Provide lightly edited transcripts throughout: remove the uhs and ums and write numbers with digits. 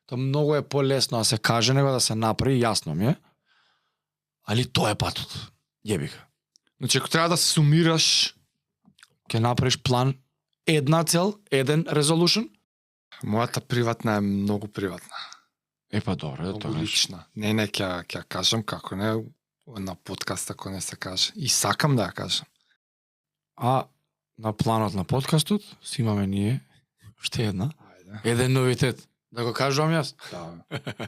Тоа многу е полесно да се каже него да се направи, јасно ми е. Али тоа е патот. Јебика. Значи, ако треба да сумираш, Ќе направиш план, една цел, еден resolution. мојата приватна е многу приватна. Па добро, Многу тоа лична. Не, ќе кажам како не на подкаст ако не се каже. И сакам да ја кажам. А на планот на подкастот си имаме ние уште една. Ајде. Еден новитет. Да го кажувам јас. Да.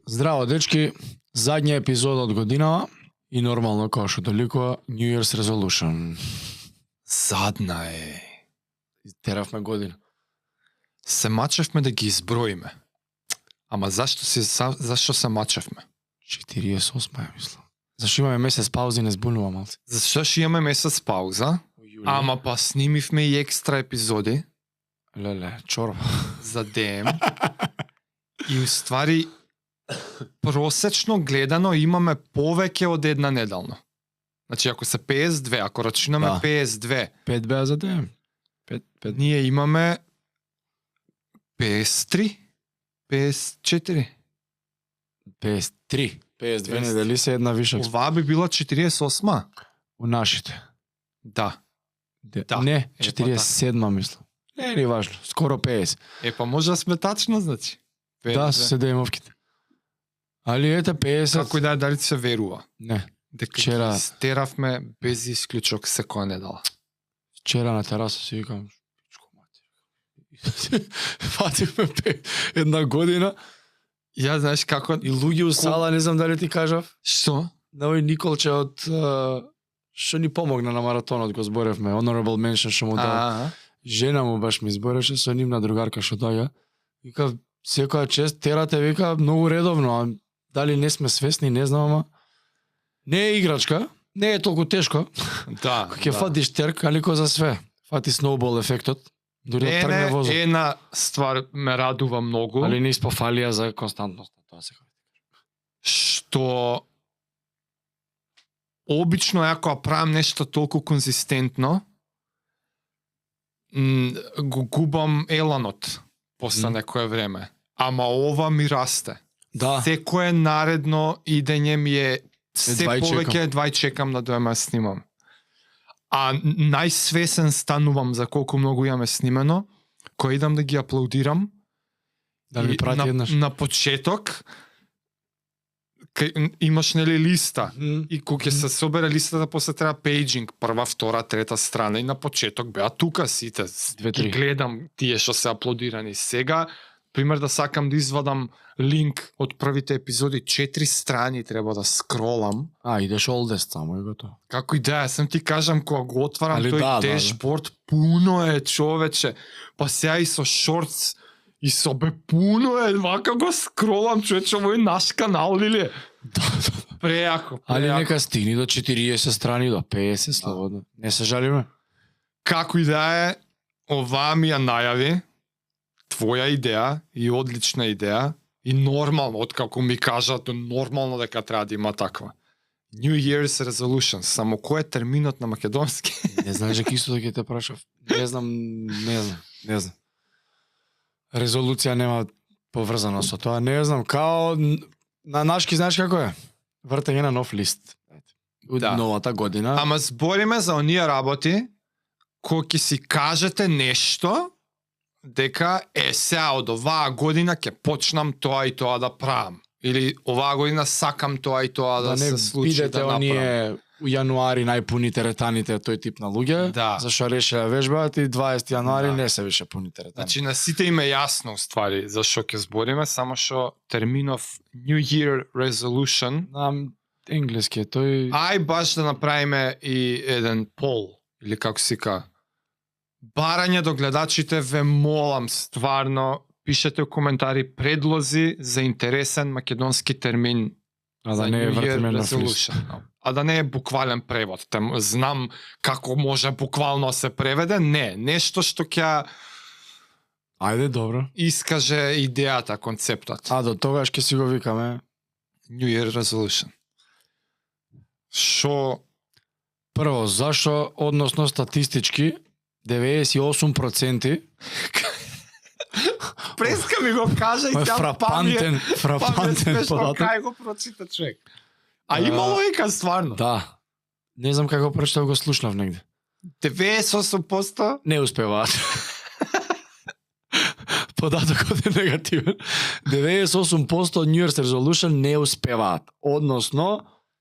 Здраво, дечки. Задња епизода од годинава и нормално како што доликува New Year's Resolution. Задна е. Теравме година. Се мачевме да ги изброиме. Ама зашто се мачевме? 48 ја мислам. Зашто имаме месец паузи, не збунува малце. Зашто ще имаме месец пауза, ама па снимивме и екстра епизоди Леле, чорба. за ДМ. И уствари просечно гледано имаме повеќе од една неделно. Значи ако се 52, ако рачунаме Да. 52, 5 беа за ден. 5. ние имаме 53, 54. 53. 52 50. недели се една виша. Ова би била 48. У нашите. Да. Да. Не, Е, па 47 мислам. Не е ли важно, скоро 50. Па може да сме тачно, значи. Да, се седемовките. Али ете 50. Како и да е, дали ти се верува? Не, Дека Вчера- ги стеравме без исклучок секоја недела. вчера на тераса си викам, пичко мати. Фативме една година Ја знаеш како и луѓе у сала, не знам дали ти кажав, што? на овој Николче од што ни помогна на маратонот, го зборевме, honorable mention што му дал. А, Жена му баш ми збореше со нивна другарка што доаѓа. Вика, секоја чест терате, вика, многу редовно, а дали не сме свесни, не знам, ама не е играчка, не е толку тешко. да. Кога ќе фатиш терк, али ко за све. Фати сноубол ефектот. Дури да тргне возот. Една ствар ме радува многу, Али не испофалија за константност, тоа се кажа. што обично ако правам нешто толку конзистентно, го губам еланот после некое време. Ама ова ми расте. Да, Секое наредно идење ми е се Едва и повеќе едва и чекам да дојам да снимам. А најсвесен станувам за колку многу имаме снимено, кој идам да ги аплодирам. да ми и прати еднаш. на почеток имаш нели листа. И кога ќе се собере листата, после треба пейджинг, прва, втора, трета страна и на почеток беа тука сите. Две, Ги три. гледам тие што се аплодирани. Сега, пример да сакам да извадам линк од првите епизоди, 4 страни треба да скролам. А, идеш олдест само и готово. Како и да е, сам ти кажам, кога го отварам Али тој да, дешборд, пуно е, човече. Па сега и со шортс, и со бе пуно е, вака го скролам, човече, овој наш канал, лиле. Преако, Али преако. нека стигни до 40 страни, до 50 слободно. Не се жалиме. Како и да е, оваа ми ја најави, твоја идеја и одлична идеја, и нормално, откако ми кажат, нормално дека треба да има таква. New Year's Resolution, само кој е терминот на македонски? Не знаеш дека исто да ќе те прашав. Не знам. Резолуција нема поврзано со тоа. Не знам, као на нашки знаеш како е? Вртење на нов лист. Од Да. новата година. Ама збориме за оние работи кои ќе си кажете нешто дека сега од оваа година ќе почнам тоа и тоа да правам. Или оваа година сакам тоа и тоа да, да не се случи бидете да направам. оние у јануари најпуните ретаните тој тип на луѓе. Да. Зашо решија вежбаат и 20 јануари Да. не се више пуните ретани. Значи на сите им е јасно уствари за што ќе збориме, само што терминов New Year Resolution на енглески е тој. ај баш да направиме и еден пол, или како си ка. Барање до гледачите, ве молам стварно, пишете у коментари предлози за интересен македонски термин А за да не е New Year вртиме на флис. resolution. А да не е буквален превод. Знам како може буквално се преведе. Не, нешто што ќе Ајде, добро. искаже идејата, концептот. А до тогаш ќе си го викаме. New Year resolution. Шо Прво, зашо, односно статистички, 98% преска ми го кажа и Ова е тя фрапантен податок. Кај го прочита човек. А има логика стварно. Да. Не знам како прочитав, го слушнав негде. 98% Не успеваат. Податокот е негативен. 98% New Year's Resolution не успеваат. Односно,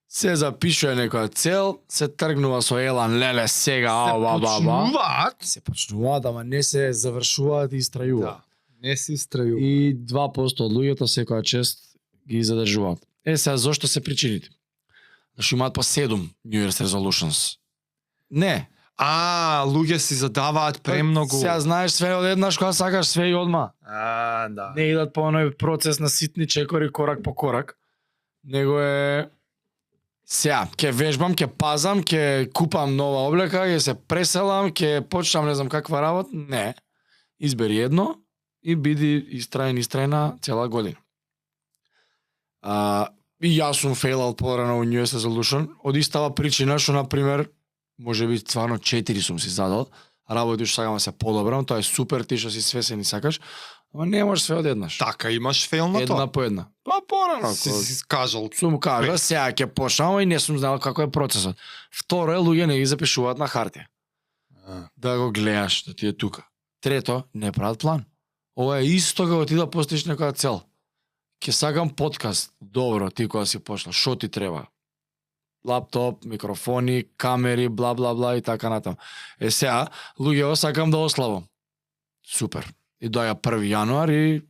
се запишува некоја цел, се тргнува со елан, леле, сега, почнуваат. Се почнуваат, ама не се завршуваат и истрајуваат. Да. Не се истрајува. И 2% од луѓето секоја чест ги задржуваат. Сега, зошто се причините? Зашто имаат по 7 New Year's Resolutions. Не. Луѓе си задаваат премногу. Сега знаеш све одеднаш кога сакаш све и одма. Да. Не идат по оној процес на ситни чекори корак по корак. Него е сега, ќе вежбам, ќе пазам, ќе купам нова облека, ќе се преселам, ќе почнам не знам каква работа. Не. Избери едно и биди истрајна цела година. И јас сум фейлал порано во New Year's Resolution од истава причина што, например, може би стварно 4 сум си задал, работи што сакам да се подобрам, тоа е супер, ти што си свесен и сакаш, ама не можеш све одеднаш. Така имаш фейл на Една тоа. по една. Па порано. Си кажал. Сум кажа, сега ќе почнам и не сум знал како е процесот. Второ е, луѓе не ги запишуваат на хартија. Да го гледаш, да ти е тука. Трето, не прават план. Ова е исто како ти да постиш некоја цел. Ќе сакам подкаст. Добро, ти кога си почнал, шо ти треба? Лаптоп, микрофони, камери, бла бла бла и така натаму. Сега, луѓе, сакам да ославам. Супер. И доаѓа 1 јануар и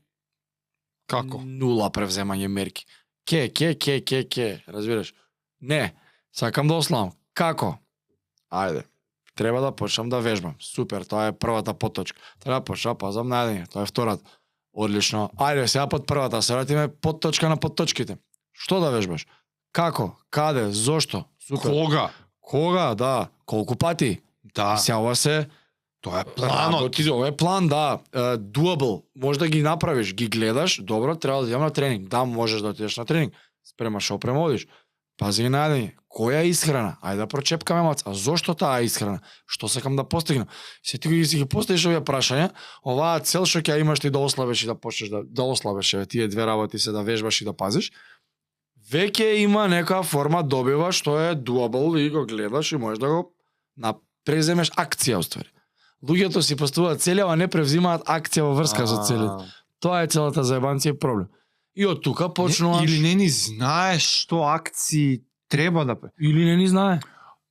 Како? нула превземање мерки. Ке, разбираш? Не, сакам да ославам. Како? Ајде. Треба да почнам да вежбам. Супер, тоа е првата подточка. Треба да почнам да пазам најдење. Тоа е втората. Одлично. Ајде, сега под првата, се вратиме подточка на подточките. Што да вежбаш? Како? Каде? Зошто? Супер. Кога? Да. Колку пати? Да. Сега ова се Тоа е планот. Ова е план, да. Doable. Може да ги направиш, ги гледаш, добро, треба да идам на тренинг. Да, можеш да отидеш на тренинг. Спремаш опрема, одиш. Пази ги најдење. Која е исхрана? Ајде да прочепкаме мац. А зошто таа исхрана? Што сакам да постигнам? Се ти ги поставиш овие прашања, оваа цел што ќе имаш ти да ослабеш и да почнеш да ослабеш, тие две работи се да вежбаш и да пазиш. Веќе има некоја форма добива што е doable и го гледаш и можеш да го преземеш акција уствари. Луѓето си поставуваат цели, ама не превзимаат акција во врска со целите. Тоа е целата заебанција и проблем. И од тука почнуваш... Или не ни знаеш што акции треба да пре. Или не ни знае.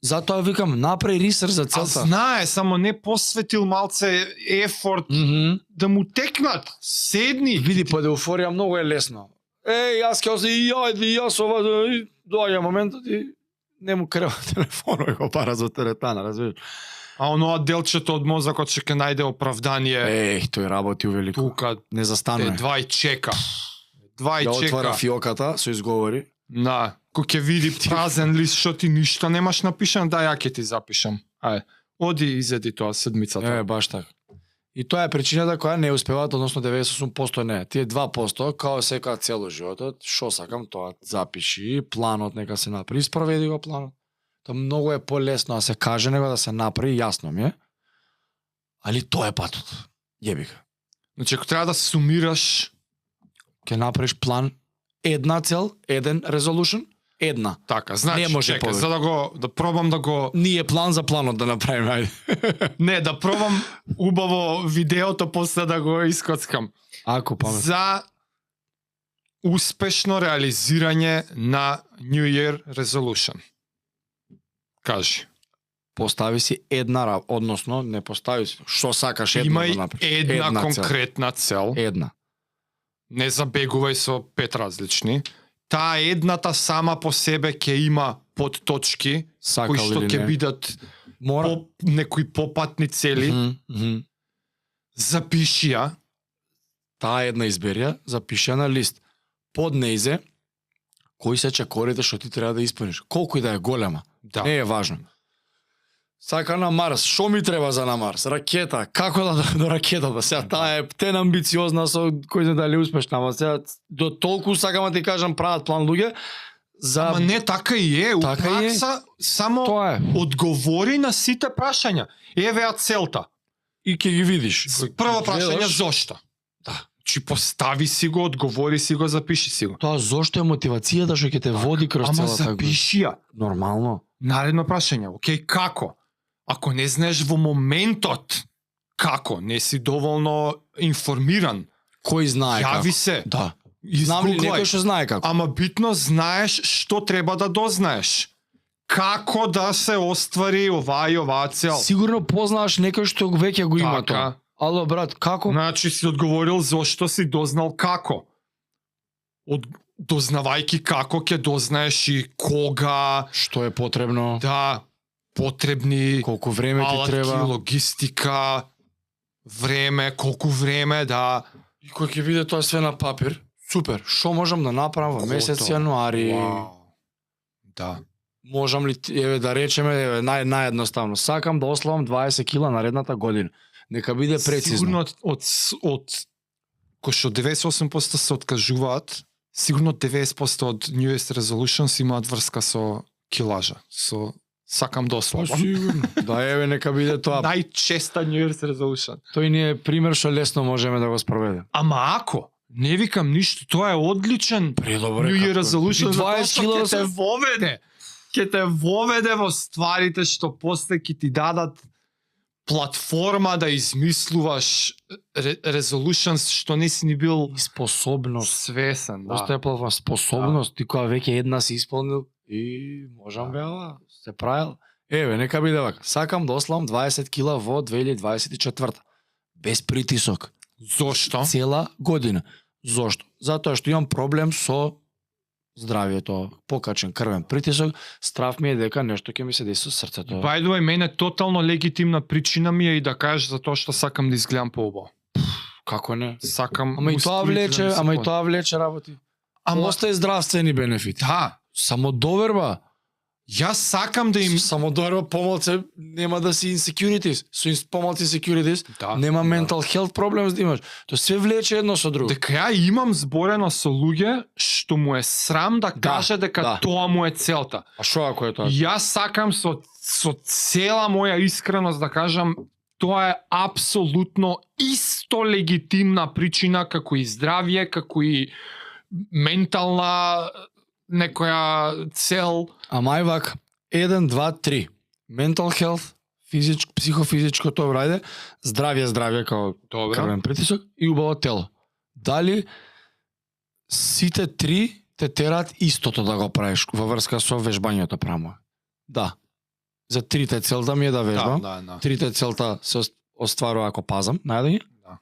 Затоа викам, направи ресерч за целта. Знае, само не посветил малце ефорт да му текнат. Седни. Види, под еуфорија многу е лесно. Јас ќе оси, јас ова, доаѓа моментот и не му крева телефонот и го пара за теретана, разбираш? А оноа делчето од мозокот ќе најде оправдание. Тој работи увелико. Тука Не застанува. два и чека. Два и Да чека. отвора фиоката, со изговори. Да, кој ќе види празен лист што ти ништо немаш напишан, да ја ќе ти запишам. Ај, оди изеди тоа седмицата. Баш така. И тоа е причината која не успеваат, односно 98% не. Тие 2%, као секоја цел во животот, шо сакам тоа запиши, планот нека се направи, спроведи го планот. Тоа многу е полесно да се каже него да се направи, јасно ми е. Али тоа е патот. Јеби го. Значи, ако треба да сумираш, Ќе направиш план, една цел, еден resolution, една. така, значи, Не може чекай, повеќе. за да пробам да го Ние план за планот да направиме, ајде. не, да пробам убаво видеото после да го искоцкам. Ако памет. За успешно реализирање на New Year Resolution. Кажи. Постави си една, односно не постави си. Што сакаш една Имај да направиш? една цел. конкретна цел. Една. Не забегувај со 5 различни. Таа едната сама по себе ќе има подточки Сакал кои што или ќе не. бидат Мора. некои попатни цели. Запиши ја. Таа една избери ја, запиши ја на лист. Под нејзе, кои се чекорите што ти треба да исполниш. Колку и да е голема. Да. Не е важно. Сака на Марс, што ми треба за на Марс? Ракета, како да до ракетата? Сега таа е тен амбициозна со кој знае дали успешна, ама сега до толку сакам да ти кажам прават план луѓе за Ама не така и е, у Така и е. пракса само тоа е. одговори на сите прашања. Еве ја целта. И ќе ги видиш. Прво прашање Гледаш, зошто? Да. Чи постави си го, одговори си го, запиши си го. Тоа зошто е мотивацијата што ќе те води кроз Ама целата година. запиши ја. Нормално. Наредно прашање, окей, како? Ако не знаеш во моментот како, не си доволно информиран, Кој знае јави како? се, Да. Знам ли изгуглај. некој што знае како? Ама битно знаеш што треба да дознаеш. Како да се оствари оваа и оваа цел. Сигурно познаваш некој што веќе го има тоа. Така. Ало брат, како? Значи си одговорил зошто си дознал како. Дознавајки како ќе дознаеш и кога, Што е потребно? да, потребни Колку време ти алатки, треба? логистика, време, колку време, да. И кој ќе види тоа све на папир, супер. Што можам да направам во месец Готово. јануари? Вау. Да. Можам ли, еве да речеме, еве наједноставно, сакам да ославам 20 кила наредната година. Нека биде прецизно. Сигурно од кој што 98% се откажуваат, сигурно 90% од New Year's Resolutions имаат врска со килажа, со сакам да Па ослабам. сигурно. Да, еве нека биде тоа. Најчеста New Year's Resolution. Тој ни е пример што лесно можеме да го спроведеме. Ама ако, не викам ништо, тоа е одличен Предобре. New Year како е. Resolution, И 20 затоа што кила ќе да те се воведе. Ќе те воведе во стварите што после ќе ти дадат платформа да измислуваш resolutions што не си ни бил и способност. свесен. Да. Постоја платформа способност, ти кога веќе една си исполнил и можам бела, се правил. Еве, нека биде вака. Сакам да ослам 20 кила во 2024. Без притисок. Зошто? Цела година. Зошто? Затоа што имам проблем со здравието, покачен крвен притисок, страв ми е дека нешто ќе ми се деси со срцето. By the way, мене тотално легитимна причина ми е и да кажеш за тоа што сакам да изгледам поубаво. Како не? Сакам Ама и тоа мускулите влече, да ми се ама и под- тоа влече работи. Ама Остај здравствени бенефити. да, Само доверба. јас сакам да им Со само доверба помалце нема да си insecurities. Со помалци insecurities да, нема да. mental health проблем да имаш. Тоа све влече едно со друго. Дека ја имам зборено со луѓе што му е срам да каже дека да. тоа му е целта. А што ако е тоа? Јас сакам со цела моја искреност да кажам тоа е апсолутно исто легитимна причина како и здравје, како и ментална некоја цел. Ама вака, 1, 2, 3. Mental health, психофизичко тоа врајде, здравје као Добро. крвен притисок и убаво тело. Дали сите три те терат истото да го правиш во врска со вежбањето прамо? Да. За трите целта ми е да вежбам. да. Трите целта се остварува ако пазам, најдење. Да.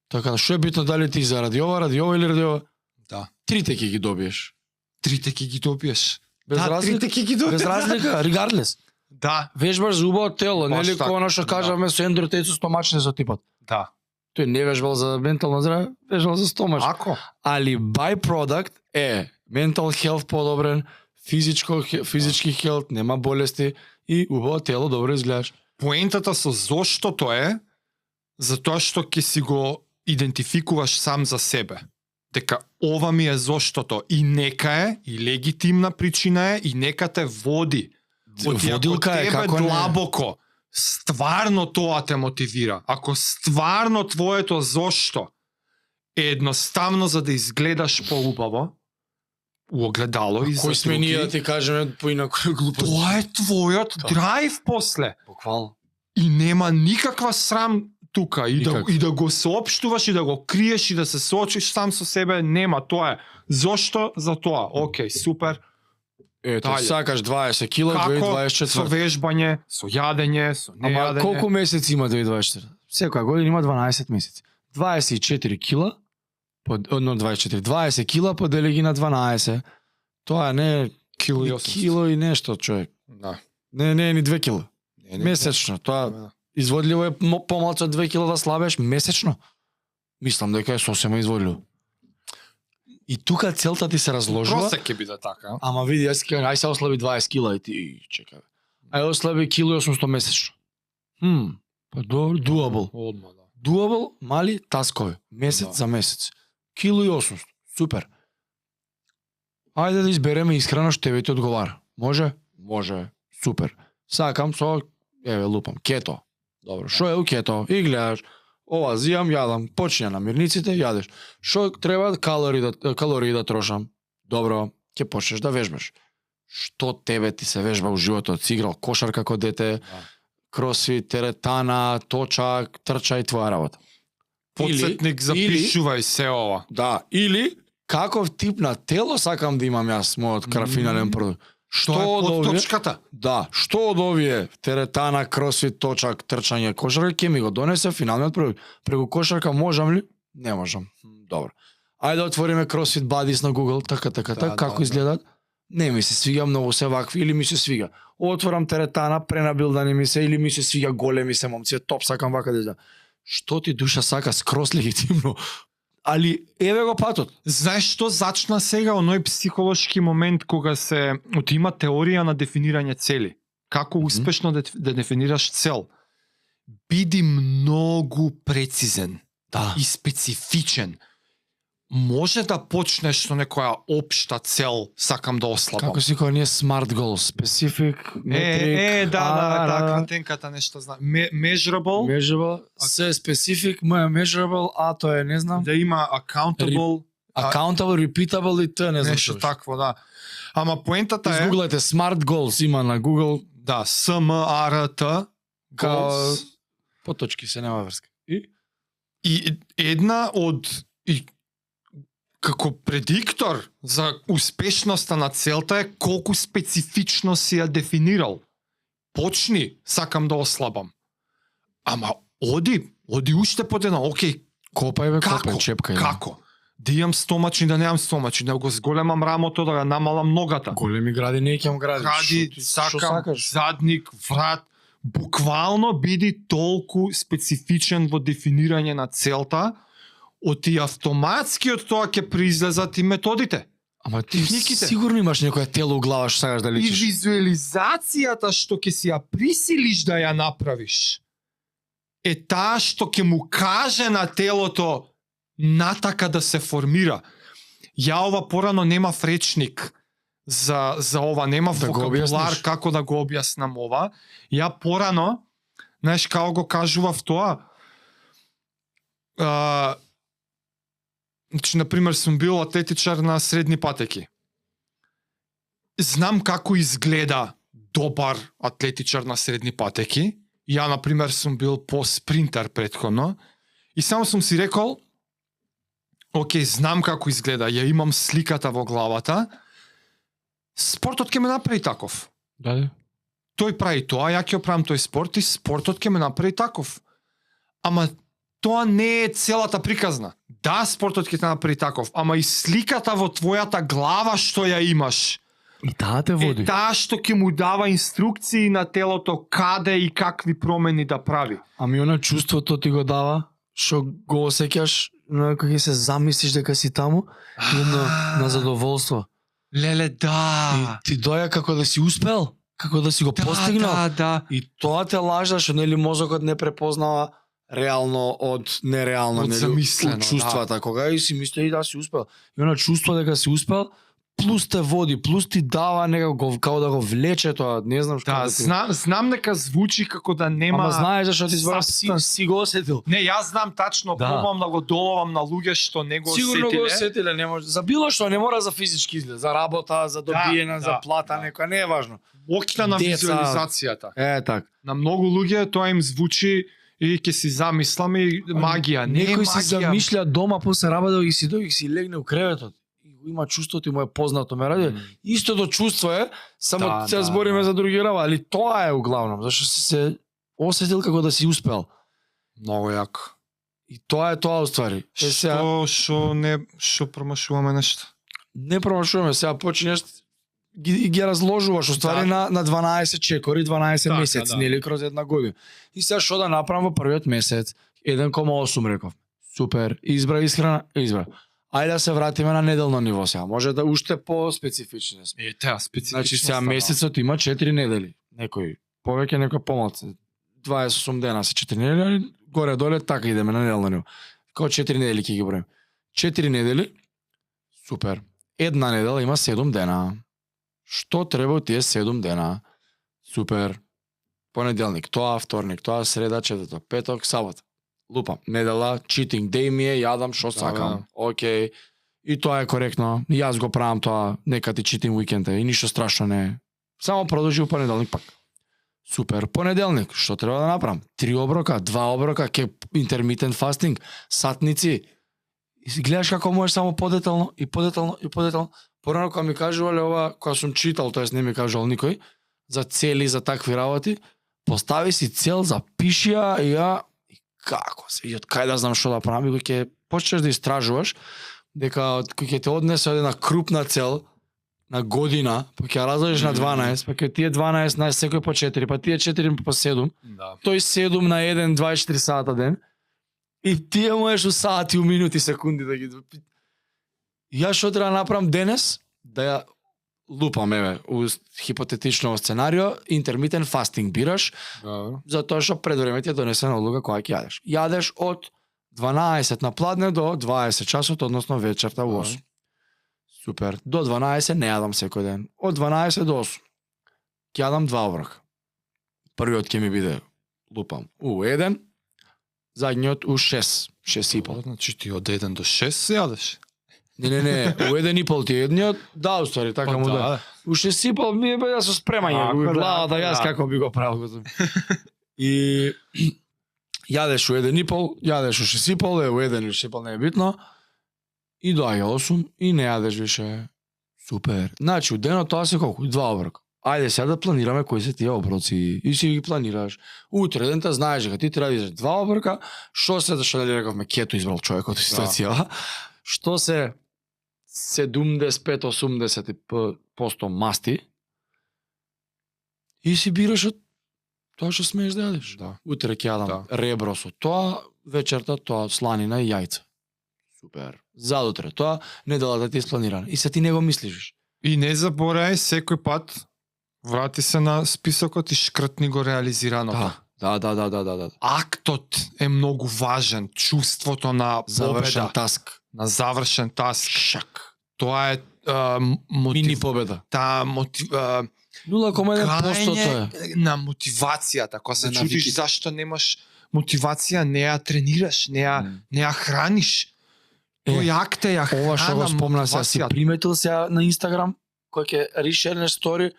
Така да што е битно дали ти заради ова или ради ова? Да. Трите ќе ги добиеш. Трите ќе ги добиеш. Без Да, разлика, трите ќе ги добиеш. без разлика, regardless. Да, Вежбаш за убаво тело, Баш нели така, кога што да. кажавме со ендоротецо стомачни со типот. да. Тој не вежбал за ментално здраве, вежбал за стомаш. Ако? Али byproduct е mental health подобрен, физички health, нема болести и убаво тело, добро изгледаш. Поентата со заштото е затоа што ќе си го идентификуваш сам за себе. Дека ова ми е заштото и нека е, и легитимна причина е, и нека те води. Водилка е, тебе како не. длабоко стварно тоа те мотивира, ако стварно твоето зошто е едноставно за да изгледаш поубаво, у огледало и за Кој сме ние да други, ти кажеме поинаку глупост? тоа е твојот Да. драйв после. Буквално. И нема никаква срам тука Никаква. и да го соопштуваш и да го криеш и да се соочиш сам со себе, нема, тоа е. Зошто? За тоа. Океј, супер. Ето, Далje. сакаш 20 кила, Како? Со 2024. вежбање, со јадење, со Ама нејадење. колку месеци има 2024? Секоја година има 12 месеци. 24 кила, одно 24, 20 кила подели ги на 12. Тоа не е Кило и ни 800. кило и нешто, човек. Да. Не е ни 2 кила. Не, не, Месечно. Тоа не. изводливо е помалку од 2 кила да слабеш месечно. Мислам дека е сосема изводливо. И тука целта ти се разложува. Просек ќе биде така. Ама види, јас ќе кажам, ај се ослаби 20 кила и ти чекай. Ај ослаби 1.800 месечно. Па добро, doable. Одма, да. Doable, мали таскови, месец Да. за месец. 1.800, супер. Ајде да избереме исхрана што тебе ти одговара. Може? Може. Супер. Сакам со, еве лупам, кето. Добро, шо е у кето? И гледаш, ова зијам, јадам, почиња на мирниците, јадеш. Шо треба калории да трошам? Добро, ќе почнеш да вежбаш. Што тебе ти се вежба у животот? Си играл кошарка како дете, кросфит, теретана, точак, трчај твоја работа. Подсетник, запишувај се ова. Да, или каков тип на тело сакам да имам јас мојот крафинален продукт. Што Тоа е од под овие? точката. Да, што од овие теретана, кросфит, точак, трчање, кошарка ќе ми го донесе финалниот продукт. Преку кошарка можам ли? Не можам. Добро. Ајде да отвориме CrossFit Buddies на Google, така, како изгледаат? Не ми се свига, многу се вакви, или ми се свига. Отворам теретана, пренабилдани ми се, или ми се свига, големи се момци, топ, сакам вака да изгледа. Што ти душа сака, скрос легитимно. Али еве го патот. Знаеш што зачна сега оној психолошки момент кога се има теорија на дефинирање цели. Како успешно да дефинираш цел? Биди многу прецизен Да. и специфичен. Може да почнеш со некоја општа цел, сакам да ослабам. Како си кога ние smart goals, specific, metric, да, кратенката нешто знам. Measurable, measurable, се specific, моја measurable, а тоа е, не знам, да има accountable, accountable, repeatable и тоа не знам нешто што. такво, да. Ама поентата е, Изгуглајте smart goals, има на Google, да, SMART, као goals, поточки се нема врска. и една од и како предиктор за успешноста на целта е колку специфично си ја дефинирал. Почни, сакам да ослабам. Ама оди уште под една, окей, Копај бе, како? копај, чепкај. Како? Да имам стомачи, да немам стомачи, да го зголемам рамото, да го намалам ногата. Големи гради не ќе гради. Гради, Што сакам, сакаш? задник, врат. Буквално биди толку специфичен во дефинирање на целта, оти автоматски од тоа ќе произлезат и методите. Ама ти техниките. сигурно имаш некоја тело у глава што сакаш да И личиш. визуализацијата што ќе си ја присилиш да ја направиш е таа што ќе му каже на телото натака да се формира. Ја ова порано немав речник за ова, немав Да го вокабулар објасниш. како да го објаснам ова. Ја порано, знаеш како го кажував тоа, значи, например, сум бил атлетичар на средни патеки. Знам како изгледа добар атлетичар на средни патеки. Ја, например, сум бил по спринтер претходно. И само сум си рекол, окей, знам како изгледа, ја имам сликата во главата. Спортот ќе ме направи таков. Да. Тој прави тоа, ја ќе правам тој спорт и спортот ќе ме направи таков. Ама тоа не е целата приказна. Да, спортот ќе те направи таков, ама и сликата во твојата глава што ја имаш И таа те е води. таа што ќе му дава инструкции на телото каде и какви промени да прави. Ами она чувството ти го дава, што го осеќаш, кога ќе се замислиш дека си таму, и на задоволство. Леле, И да. ти доја како да си успел, како да си го постигнал. Да. И тоа те лажа што нели мозокот не препознава реално од нереално, Од нели, замислено, од чувствата, кога и си мисли да си успел. И она чувство дека си успел, плюс те води, плюс ти дава некако као да го влече тоа, не знам што Да, ти... знам дека звучи како да нема... Ама знаеш зашто ти зборам, си го осетил. Не, јас знам тачно, Да. пробам да го доловам на луѓе што не го Сигурно осетиле. го осетиле, не може. За било што, не мора за физички изглед, за работа, за добиена, за плата, некоја, не е важно. Моќта на Деца. визуализацијата. Так. На многу луѓе тоа им звучи и ќе си замислам и магија. Не е Некој си магија. замишља дома после работа и си дојде и си легне у креветот. И го има чувството и му е познато ме ради. Истото чувство е, само Да, се да, збориме да. за други работи, али тоа е углавном, зашто си се осетил како да си успел. Многу јако. И тоа е тоа уствари. Што промашуваме нешто? Не промашуваме, сега почнеш ги разложуваш уствари Да. на 12 чекори, 12 Така, месеци, да. нели кроз една година. И сега што да направам во првиот месец? 1,8 реков. Супер, избра исхрана, избра. Ајде да се вратиме на неделно ниво сега. Може да уште по-специфични сме. Теа специфично. Значи сега месецот има 4 недели. Некој повеќе, некој помалку. 28 дена се 4 недели, али горе-доле така идеме на неделно ниво. Као 4 недели ќе ги броим. 4 недели, супер. Една недела има 7 дена. Што треба од тие 7 дена? Супер. Понеделник, тоа, вторник, тоа, среда, четврток, петок, сабота. Лупам. Недела, cheating day ми е, јадам што сакам. Океј. И тоа е коректно. И јас го правам тоа, нека ти cheating уикенд е и ништо страшно не е. Само продолжи у понеделник пак. Супер. Понеделник, што треба да направам? 3 оброка, 2 оброка, ке intermittent fasting, сатници. И си гледаш како можеш само подетално и подетално и подетално. Порано кога ми кажувале ова, кога сум читал, тоест не ми кажувал никој, за цели, за такви работи, постави си цел, запиши ја и ја и како се, и од кај да знам што да правам, и ќе почнеш да истражуваш, дека кој ќе те однесе од една крупна цел, на година, па ќе ја разделиш на 12, па ќе тие 12 на секој по 4, па тие 4 по 7, Да. тој 7 на 1, 24 сата ден, и тие можеш у сати, у минути, секунди да ги... И јас што треба да направам денес? Да ја лупам, еве, у хипотетично сценарио, intermittent fasting бираш, Добро. затоа што пред време ти е донесена одлука која ќе јадеш. Јадеш од 12 на пладне до 20 часот, односно вечерта у 8. Супер. До 12 не јадам секој ден. Од 12 до 8. Ќе јадам 2 оброка. Првиот ќе ми биде лупам у 1, задниот у 6, 6,5. Значи ти од 1 до 6 се јадеш? Не, у 1,5 ти е едниот, да, уствари, така му да. У 6,5 ми е бе со спремање, Ако у да, главата, јас да. како би го правил го знам. И јадеш у 1,5, јадеш у 6,5, у 1 или 6,5 не е битно, и доаѓа 8 и не јадеш више. Супер. Значи, у денот тоа се колку? 2 оброка. Ајде сега да планираме кои се тие оброци. И си ги планираш. Утре дента знаеш дека ти треба да изеш 2 оброка, што се, зашто дали рековме, кето избрал човекот ситуација, што се 75-80% масти, и си бираш од тоа што смееш да јадеш. Да. Утре ќе јадам Да. ребро со тоа, вечерта тоа сланина и јајца. Супер. Задутре тоа, неделата ти е спланирана. И се ти не го мислиш. И не заборај секој пат врати се на списокот и шкртни го реализираното. Да. Актот е многу важен, чувството на Завршен победа, таск. на завршен таск. Шак. Тоа е Мини победа. таа 0,1% тоа е. гајање на мотивацијата. Кога се На чудиш навиките. зашто немаш мотивација, не ја тренираш, не ја храниш. Тој акт е ја храна Ова што го спомна сега, си мотивацијата. приметил сега на Инстаграм, кој ќе ришернеш стори,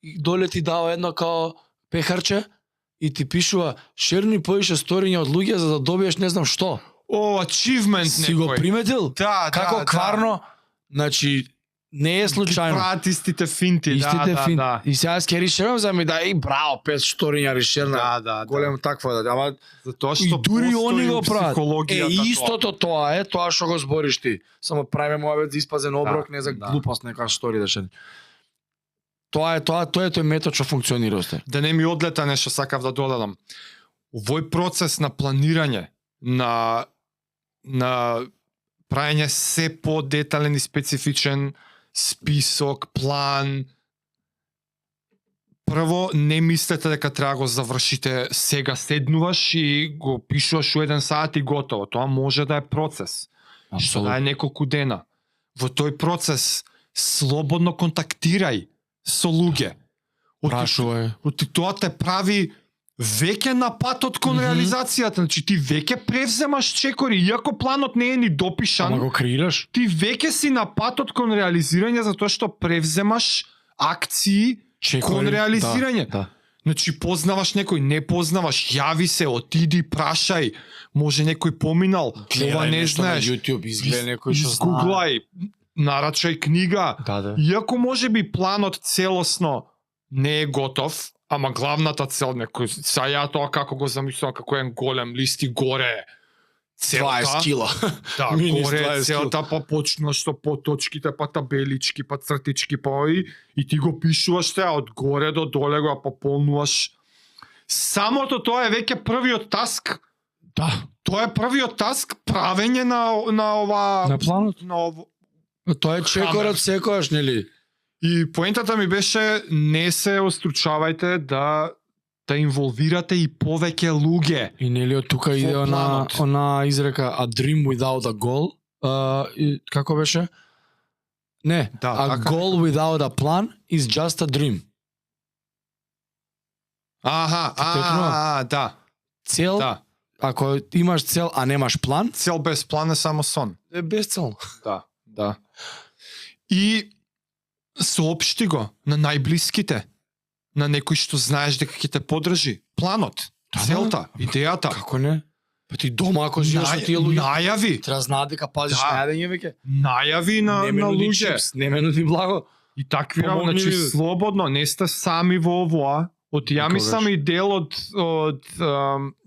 и доле ти дава едно као пехарче, и ти пишува, шерни поише сториња од луѓе за да добиеш не знам што. О, achievement Си го некој. приметил? Да, Како кварно? Значи, не е Ги случајно. прават истите финти, Истите да, фин. да, И сега ќе ришерам за ми да и браво, 5 сториња ришерна. да. Голем таква да, ама Затоа и што дури постои они го у прават. психологијата Истото тоа е, тоа што го збориш ти. Само правиме мојавец за испазен оброк, не за да. глупост нека стори да ше. Тоа е тој метод што функционира осте. Да не ми одлета нешто сакав да додадам. Овој процес на планирање, на правење се по-детален и специфичен список, план. Прво, не мислете дека треба го завршите сега, седнуваш и го пишуваш у 1 сат и готово. Тоа може да е процес. Што да е неколку дена. Во тој процес слободно контактирај со луѓе. Прашувај. Тоа те прави веќе на патот кон реализацијата. Значи ти веќе превземаш чекори, иако планот не е ни допишан. Ама го креираш? Ти веќе си на патот кон реализирање затоа што превземаш акции кон реализирање. Да. Значи познаваш некој, не познаваш, јави се, отиди, прашај. Може некој поминал, ова не знаеш. На YouTube, изгледа некој што знае. Изгуглај, нарачај книга. Да. Иако може би планот целосно не е готов, ама главната цел некој, са ја тоа како го замислувам, како еден голем лист и горе целта. 20 кила. Да, Минус горе 20 целта, па почнаш со поточките, па табелички, па цртички, па и ти го пишуваш теа од горе до доле го пополнуваш. Самото тоа е веќе првиот таск Да, Тоа е првиот таск, правење на ова на планот. на ово. Тоа е чекорот секојаш, нели? И поентата ми беше не се остручавајте да инволвирате и повеќе луѓе. И нели од тука иде Во она планот. изрека a dream without a goal. И како беше? Не, Да, a така. goal without a plan is just a dream. Аха, текнува? да, Цел, да. ако имаш цел, а немаш план, Цел без план е само сон. е безцелно. Да. И соопшти го на најблиските, на некој што знаеш дека ќе те подржи. Планот, Да, целта, идејата. Како не? Па ти дома ако живееш со тие луѓе, Најави, треба знаат дека пазиш Да. на јадење веќе. најави на Не ме нуди луѓе. чипс, не ме нуди благо. И такви, Помогни значи ми. слободно, не сте сами во овоа. Од ја Никогаш. мислам и дел од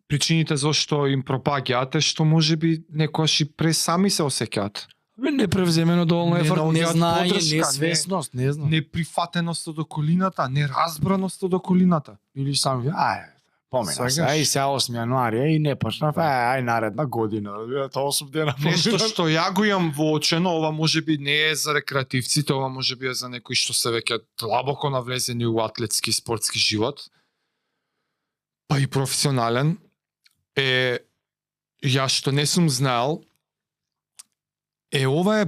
причините зашто им пропаѓаат е што можеби некојаш и пресами се осеќаат. Бе, непревземено доволно Не ефорт, не наоѓаат знаење, подршка, не свесност, не знам. Неприфатеност од околината, неразбраност од околината. Или сам, помина се, Сваѓаш? ај сега 8 јануари, и не почнав, ај наредна година, тоа 8 дена. Нешто што ја го имам воочено, ова можеби не е за рекреативците, ова можеби е за некои што се веќе длабоко навлезени у атлетски и спортски живот, па и професионален, е ја што не сум знаел, ова е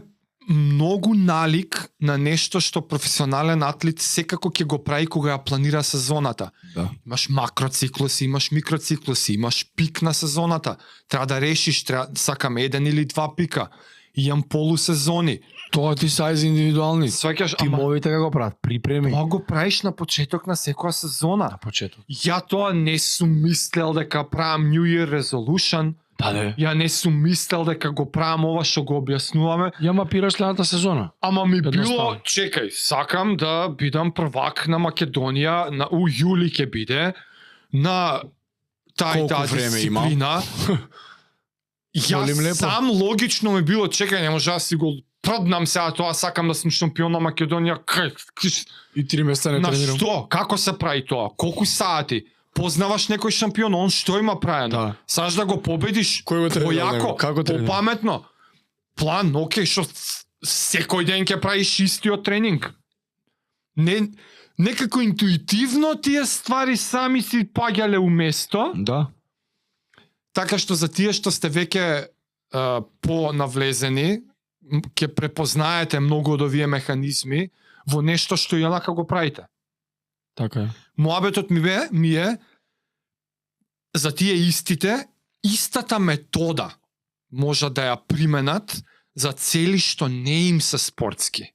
многу налик на нешто што професионален атлет секако ќе го прави кога ја планира сезоната. Да. Имаш макроциклуси, имаш микроциклуси, имаш пик на сезоната. Треба да решиш, сакам 1 или 2 пика. Имам полусезони. Тоа ти са за индивидуални. Сваќаш, ама Тимовите како прават? Припреми. тоа го правиш на почеток на секоја сезона. На почеток. Ја тоа не сум мислел дека правам New Year Resolution. Да, да. Ја не сум мислел дека го правам ова што го објаснуваме. Ја мапираш следната сезона. Ама ми било, Едноставно. чекај, сакам да бидам првак на Македонија, у јули ќе биде, на Колку таа време дисциплина. Молим Јас лепо. сам логично ми било, чекај, не може да си го проднам сега тоа, сакам да сум шампион на Македонија. И 3 месеца не На тренирам. што? Како се прави тоа? Колку сати? Познаваш некој шампион, он што има праено? Да. Саш да го победиш? Кој го тренира него? Појако, Како тренира? попаметно. План, окей, што секој ден ќе правиш истиот тренинг. Не, некако интуитивно тие ствари сами си паѓале у место, Да. така што за тие што сте веќе понавлезени, ќе препознаете многу од овие механизми во нешто што и онака го правите. Така е. Моабетот ми е за тие истата метода може да ја применат за цели што не им се спортски.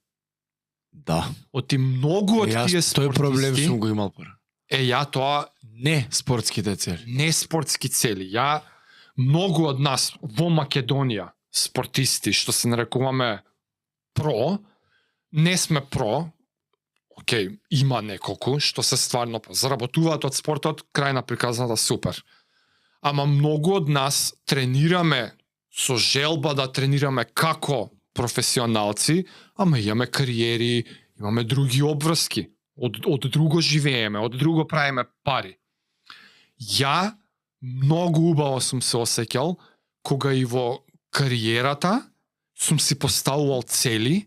Да. Оти многу од тие Јас тој проблем спортисти, сум го имал пора. ја тоа Не спортските цели. не спортски цели. Ја многу од нас во Македонија спортисти што се нарекуваме про, не сме про. Океј, има неколку што се стварно заработуваат од спортот, крај на приказната супер. Ама многу од нас тренираме со желба да тренираме како професионалци, ама имаме кариери, имаме други обврски, од друго живееме, од друго правиме пари. Ја многу убаво сум се осеќал кога и во кариерата сум си поставувал цели,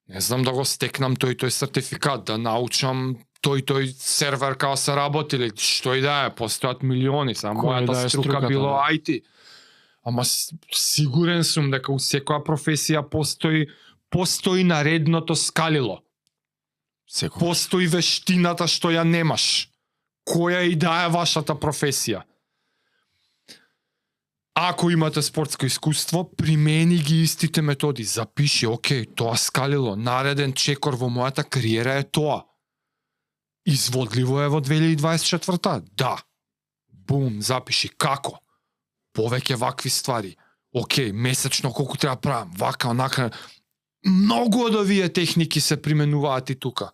не знам да го стекнам тој сертификат, да научам тој сервер како се работи или што и да е, постојат милиони, само Која да мојата е струка струката, било да. IT. Ама сигурен сум дека у секоја професија постои наредното скалило. Секој. Постои вештината што ја немаш. Која и да е вашата професија. Ако имате спортско искуство, примени ги истите методи. Запиши, окей, тоа скалило, нареден чекор во мојата кариера е тоа. Изводливо е во 2024? Да. Бум, запиши. Како? Повеќе вакви ствари. Океј, месечно колку треба правам, вака, онака. Многу од овие техники се применуваат и тука.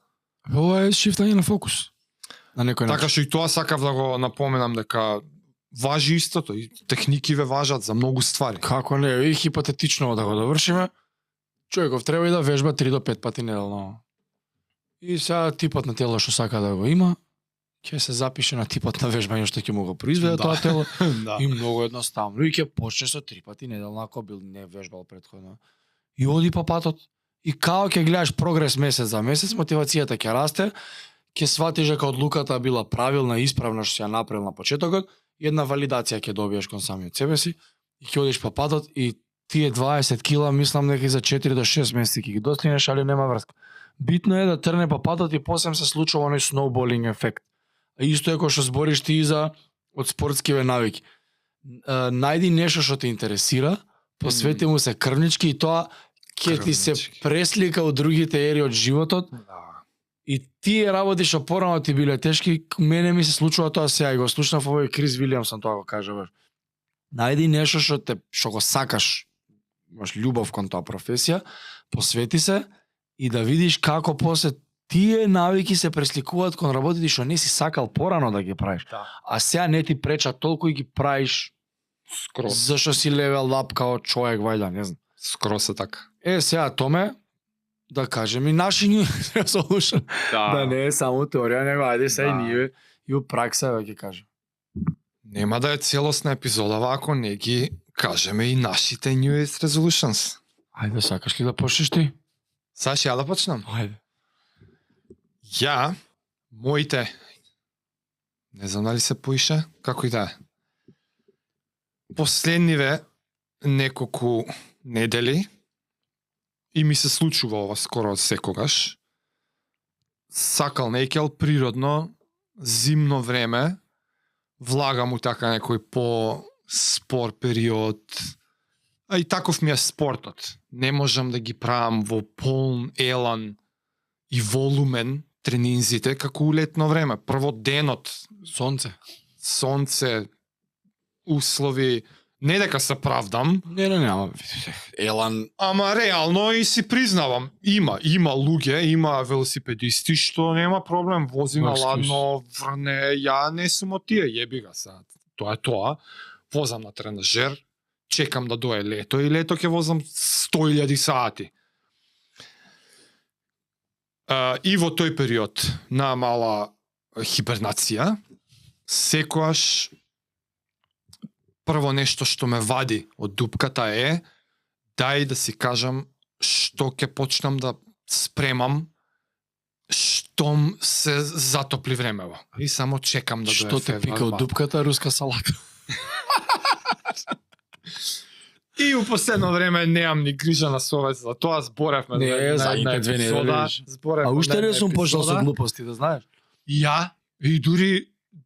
Ова е шифтање на фокус. На некој Така начин. што и тоа сакав да го напоменам дека важи истото и техникиве важат за многу ствари. Како не, и хипотетично да го довршиме, човеков треба и да вежба 3 до 5 пати неделно. И сега типот на тело што сака да го има, ќе се запише на типот на вежбање што ќе му го произведе Да. тоа тело. Да. И многу едноставно. И ќе почне со 3 пати неделно, ако бил не вежбал претходно. И оди по патот. И као ќе гледаш прогрес месец за месец, мотивацијата ќе расте, ќе сватиш дека одлуката била правилна и исправна што си ја направил на почетокот, и една валидација ќе добиеш кон самиот себе си, и ќе одиш по патот и тие 20 кила, мислам дека и за 4 до 6 месеци ќе ги достигнеш, али нема врска. Битно е да трне по патот и после се случува оној сноуболинг ефект. А исто е кој што збориш ти и за од спортскиве навики. Најди нешто што те интересира, посвети му се крвнички и тоа ќе ти се Крвнички. преслика од другите ери од животот. Да. И тие работи што порано ти биле тешки, мене ми се случува тоа сега и го слушнав овој Крис Вилиамсон тоа го кажа баш. Најди нешто што го сакаш, имаш љубов кон тоа професија, посвети се и да видиш како после тие навики се пресликуваат кон работите што не си сакал порано да ги правиш. Да. А сега не ти преча толку и ги правиш Скроз. зашто си левел ап као човек, вајда, не знам. Скроз е така. Сега Томе, да кажем и наши New Year's Resolution. Да не е само теорија, него ајде сега Да. и ние и у пракса ќе кажем. Нема да е целосна епизода ако не ги кажеме и нашите New Year's Resolutions. Ајде, сакаш ли да почнеш ти? Саш, ја да почнам? Ајде. Ја, моите, не знам дали се поише, како и да е. Последниве неколку недели, и ми се случува ова скоро од секогаш, сакал некел природно, зимно време, влагам у така некој по спор период, а и таков ми е спортот. Не можам да ги правам во полн елан и волумен тренинзите како у летно време. Прво денот, Сонце. сонце, услови, не дека се правдам, Не, ама елан ама реално и си признавам, има луѓе, има велосипедисти што нема проблем, вози на Excuse. ладно, врне, ја не сум од тие, јеби га сега. Тоа е тоа. Возам на тренажер, чекам да дое лето и лето ќе возам 100.000 сати. И во тој период на мала хибернација, секојаш прво нешто што ме вади од дупката е дај да си кажам што ќе почнам да спремам штом се затопли времево. И само чекам да што дое те пика февруар. од дупката, руска салата. И у последно време немам ни грижа на совест за тоа, зборевме Не, на за една две недели, епизода. видиш. Зборевме А уште на не една сум почнал со епизода. глупости, да знаеш. И ја, и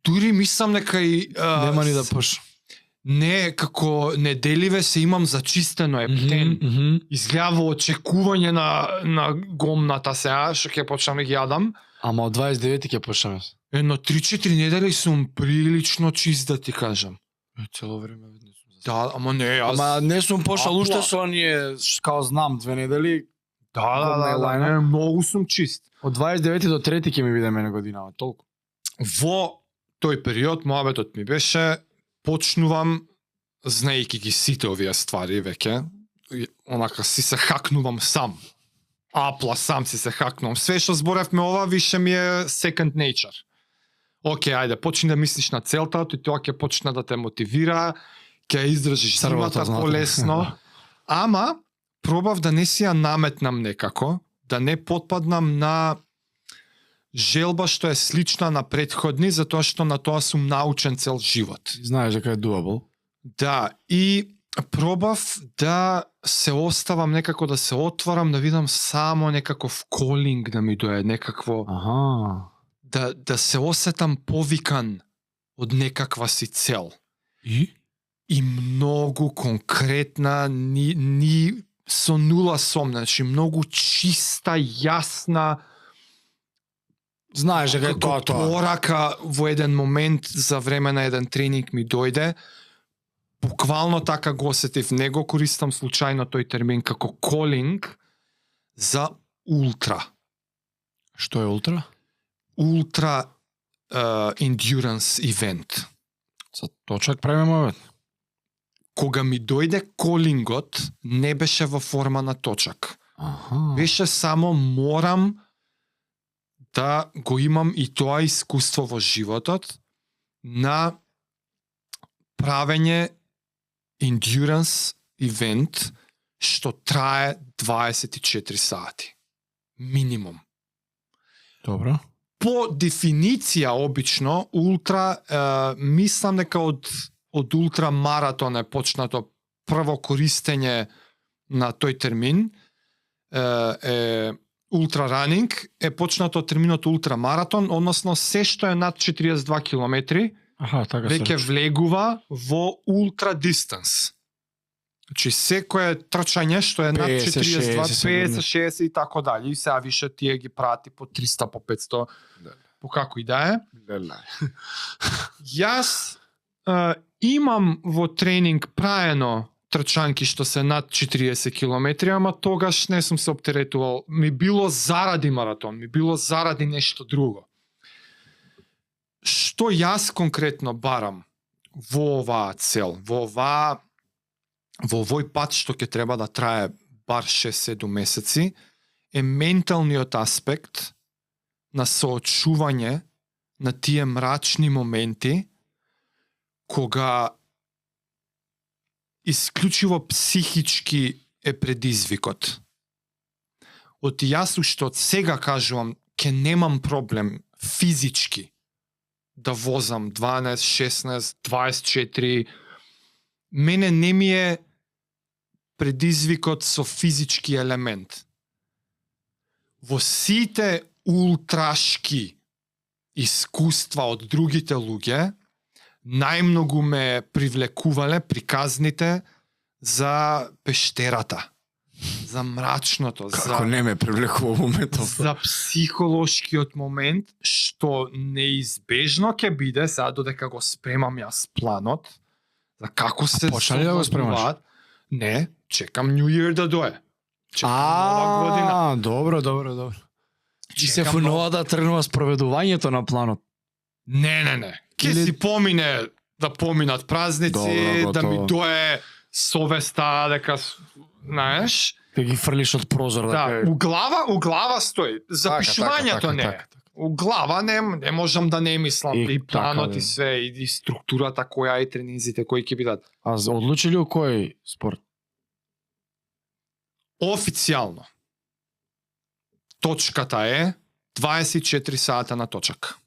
дури мислам дека и Нема ни да почнам. не како неделиве се имам зачистено ептен. Изгледа во очекување на гомната сега, што ќе почнам да ги јадам. Ама од 29 ќе почнеме. Едно 3-4 недели сум прилично чист да ти кажам. Цело време не сум. Да, ама не, јас... Ама не сум почнал Апла. уште со оние, као знам, 2 недели. да, не, многу сум чист. Од 29 до 3 ќе ми биде мене годинава, толку. Во тој период моабетот ми беше почнувам знаејќи ги сите овие ствари веќе, и онака си се хакнувам сам. Апла сам си се хакнувам. Све што зборевме ова више ми е second nature. Океј, ајде, почни да мислиш на целта, и тоа ќе почне да те мотивира, ќе ја издржиш зимата полесно. Ама пробав да не си ја наметнам некако, да не потпаднам на желба што е слична на претходни, затоа што на тоа сум научен цел живот. Знаеш дека е doable. Да, и пробав да се оставам некако, да се отворам, да видам само некаков колинг да ми дое, некакво, Аха. да се осетам повикан од некаква си цел. И многу конкретна, ни со нула сом, значи многу чиста, јасна, Знаеш дека е тоа. порака во еден момент за време на еден тренинг ми дојде. Буквално така го осетив, не го користам случајно тој термин како колинг за ултра. Што е ултра? Ултра endurance event. За точак правиме мовет. Кога ми дојде колингот, не беше во форма на точак. Аха. Беше само морам да го имам и тоа искуство во животот на правење endurance ивент што трае 24 сати. Минимум. Добро. По дефиниција обично ултра мислам дека од ултрамаратон е почнато прво користење на тој термин ултраранинг е почнато терминот ултрамаратон, односно се што е над 42 километри Аха, така се веќе рече. влегува во ултра дистанс. Значи секое трчање што е над 50, 42, 60, 50, 60 и така дали. И сега више тие ги прати по 300, по 500, Да. по како и да е. Леле. Јас имам во тренинг праено трчанки што се над 40 километри, ама тогаш не сум се оптеретувал. Ми било заради маратон, ми било заради нешто друго. Што јас конкретно барам во оваа цел, во овој пат што ќе треба да трае бар 6-7 месеци, е менталниот аспект на соочување на тие мрачни моменти кога исклучиво психички е предизвикот. Од јас уште од сега кажувам, ке немам проблем физички да возам 12, 16, 24. Мене не ми е предизвикот со физички елемент. Во сите ултрашки искуства од другите луѓе, најмногу ме привлекувале приказните за пештерата, за мрачното, Како не ме привлекува моментов. за психолошкиот момент, што неизбежно ќе биде, сега додека го спремам јас планот, за како се почна ли да го спремаш? совладуваат. Не, чекам New Year да дое. Чекам нова година. Добро. И се Чекам фунува да тргнува спроведувањето на планот. Не. Ке Или- си помине да поминат празници, Добро, да ми готово. дое совеста, дека, знаеш, Да ги фрлиш од прозор. да, у глава стои. Запишувањето не е. У глава не можам да не мислам И и планот така, и све и структурата која и тренинзите кои ќе бидат. А одлучи ли у кој спорт? Официјално точката е 24 сата на точак.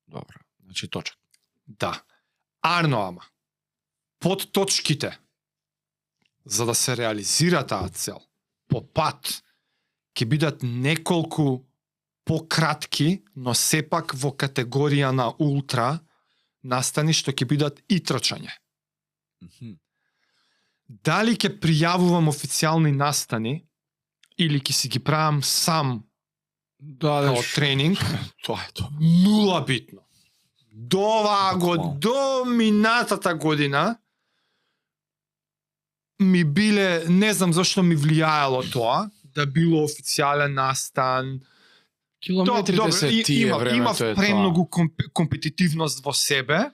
Добро. Значи точка. Да. Арно ама. Под точките за да се реализира таа цел по пат ќе бидат неколку пократки, но сепак во категорија на ултра настани што ќе бидат и трчање. Дали ќе пријавувам официјални настани или ќе си ги правам сам Да, као тренинг, тоа е тоа. нула битно. До оваа Буквално. до минатата година ми биле, не знам зашто ми влијаело тоа, да било официјален настан. Километрите се тие имав времето е премногу компетитивност во себе.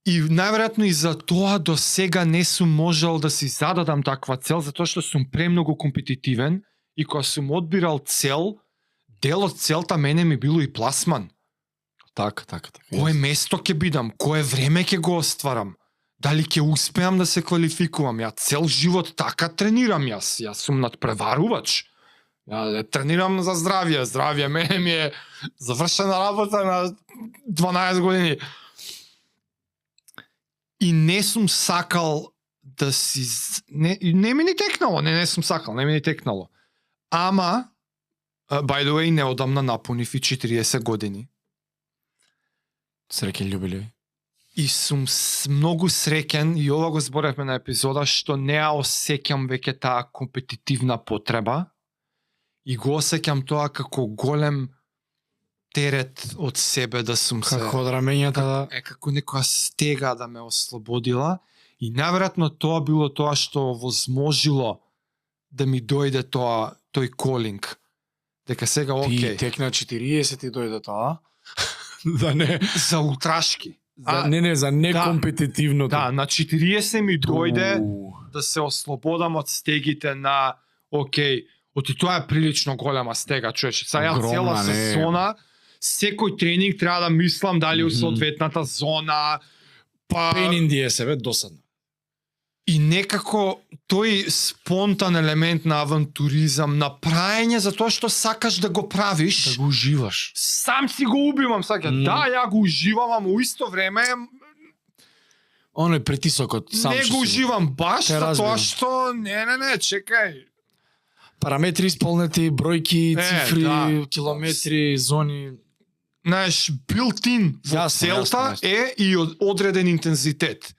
И најверојатно и за тоа до сега не сум можел да си зададам таква цел, затоа што сум премногу компетитивен и кога сум одбирал цел, дел од целта мене ми било и пласман. Така. Кое место ќе бидам, кое време ќе го остварам, дали ќе успеам да се квалификувам. Ја цел живот така тренирам јас. Јас сум надпреварувач. Ја тренирам за здравје. Здравје мене ми е завршена работа на 12 години. И не сум сакал да си... Не ми ни текнало, не сум сакал, не ми ни текнало. Ама, by the way, неодамна напунив и 40 години. Среќен љубилеви. И сум многу среќен, и ова го зборевме на епизода, што не ја осеќам веќе таа компетитивна потреба и го осеќам тоа како голем терет од себе да сум се... Како од рамењата да... Како некоја стега да ме ослободила и наверојатно тоа било тоа што возможило да ми дојде тој колинг. Дека сега окей. Ти тек на 40 ти дојде тоа. Да не... За ултрашки. За некомпетитивното. Да, на 40 ми дојде да се ослободам од стегите на окей, Оти тоа е прилично голема стега, човече. Сега ја Огромна, цела не. сезона, секој тренинг треба да мислам дали у Мгм. соодветната зона, па Пен индија се бе досадно. и некако тој спонтан елемент на авантуризам, на праење за тоа што сакаш да го правиш. Да го уживаш. Сам си го убивам, сака. Да, ја го уживам, ама у исто време Оној притисокот сам не што го си уживам баш Те за тоа разбирам. што не, чекај. Параметри исполнети, бројки, цифри, да. километри, зони. Знаеш, built-in во Јасно, целта јасно, јасно. е и одреден интензитет.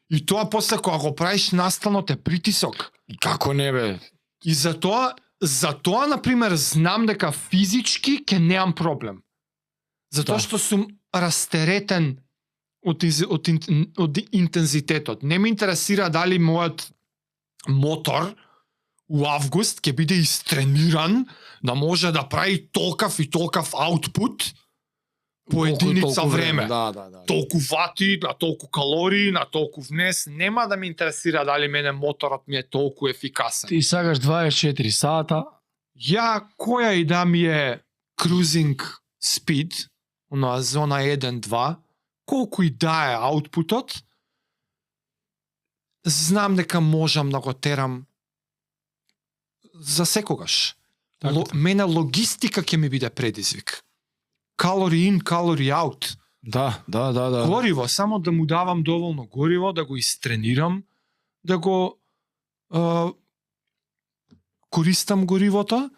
И тоа после кога го правиш настално те притисок. И како не бе? И затоа например знам дека физички ќе немам проблем. Затоа Да. што сум растеретен од интензитетот. Не ме интересира дали мојот мотор у август ќе биде истрениран да може да прави толкав и толкав аутпут по Колку и единица толку време. Да. Толку вати, на толку калории, на толку внес. Нема да ме интересира дали мене моторот ми е толку ефикасен. Ти сакаш 24 сата, Ја, која и да ми е cruising speed, на зона 1-2, колку и да е аутпутот, знам дека можам да го терам за секогаш. Така. Мене логистика ќе ми биде предизвик. Calorie in, calorie out. да. Гориво, само да му давам доволно гориво, да го истренирам, да го користам горивото,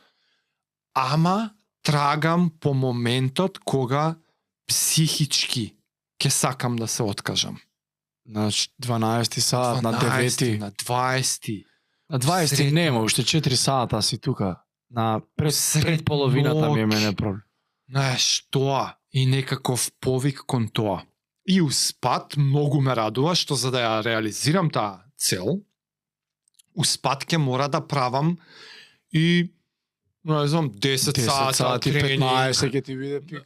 ама трагам по моментот кога психички ќе сакам да се откажам. На 12 сат, на 9. на 20. На 20 Средно. нема, уште 4 сата си тука. На пред половината ми е ноќ. мене проблем. Знаеш, тоа и некаков повик кон тоа. И успат многу ме радува што за да ја реализирам таа цел, успат ќе мора да правам и не знам 10 10 сати, тренинг. 15 ќе ти биде пик.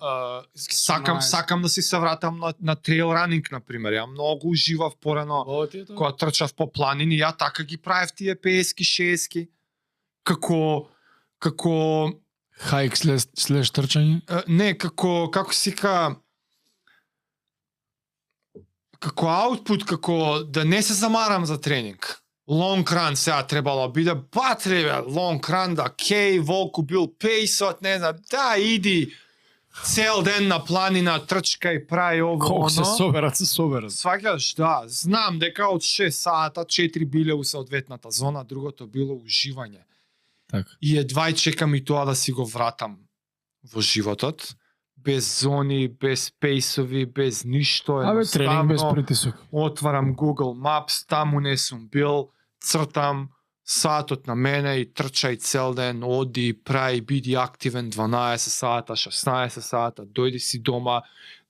Сакам да си се вратам на трейл ранинг например. Ја многу уживав порано кога трчав по планини, ја така ги правев тие 50-ки, 60-ки. Како Хайк слеш трчање? не, како сика како аутпут, како да не се замарам за тренинг. Long run сега требало да биде, батребе, long run да кеј, волку бил пейсот, не знам, да, иди цел ден на планина, трчка и прави ово, Колку се оно. соберат. Сваќаш, да, знам дека од 6 сата 4 биле у соодветната зона, другото било уживање. Така. И едва и чекам и тоа да си го вратам во животот, без зони, без пейсови, без ништо, Абе, тренинг без притисок. отварам Google Maps, таму не сум бил, цртам сатот на мене и трчај цел ден, оди, прави, биди активен 12 сата, 16 сата, дојди си дома.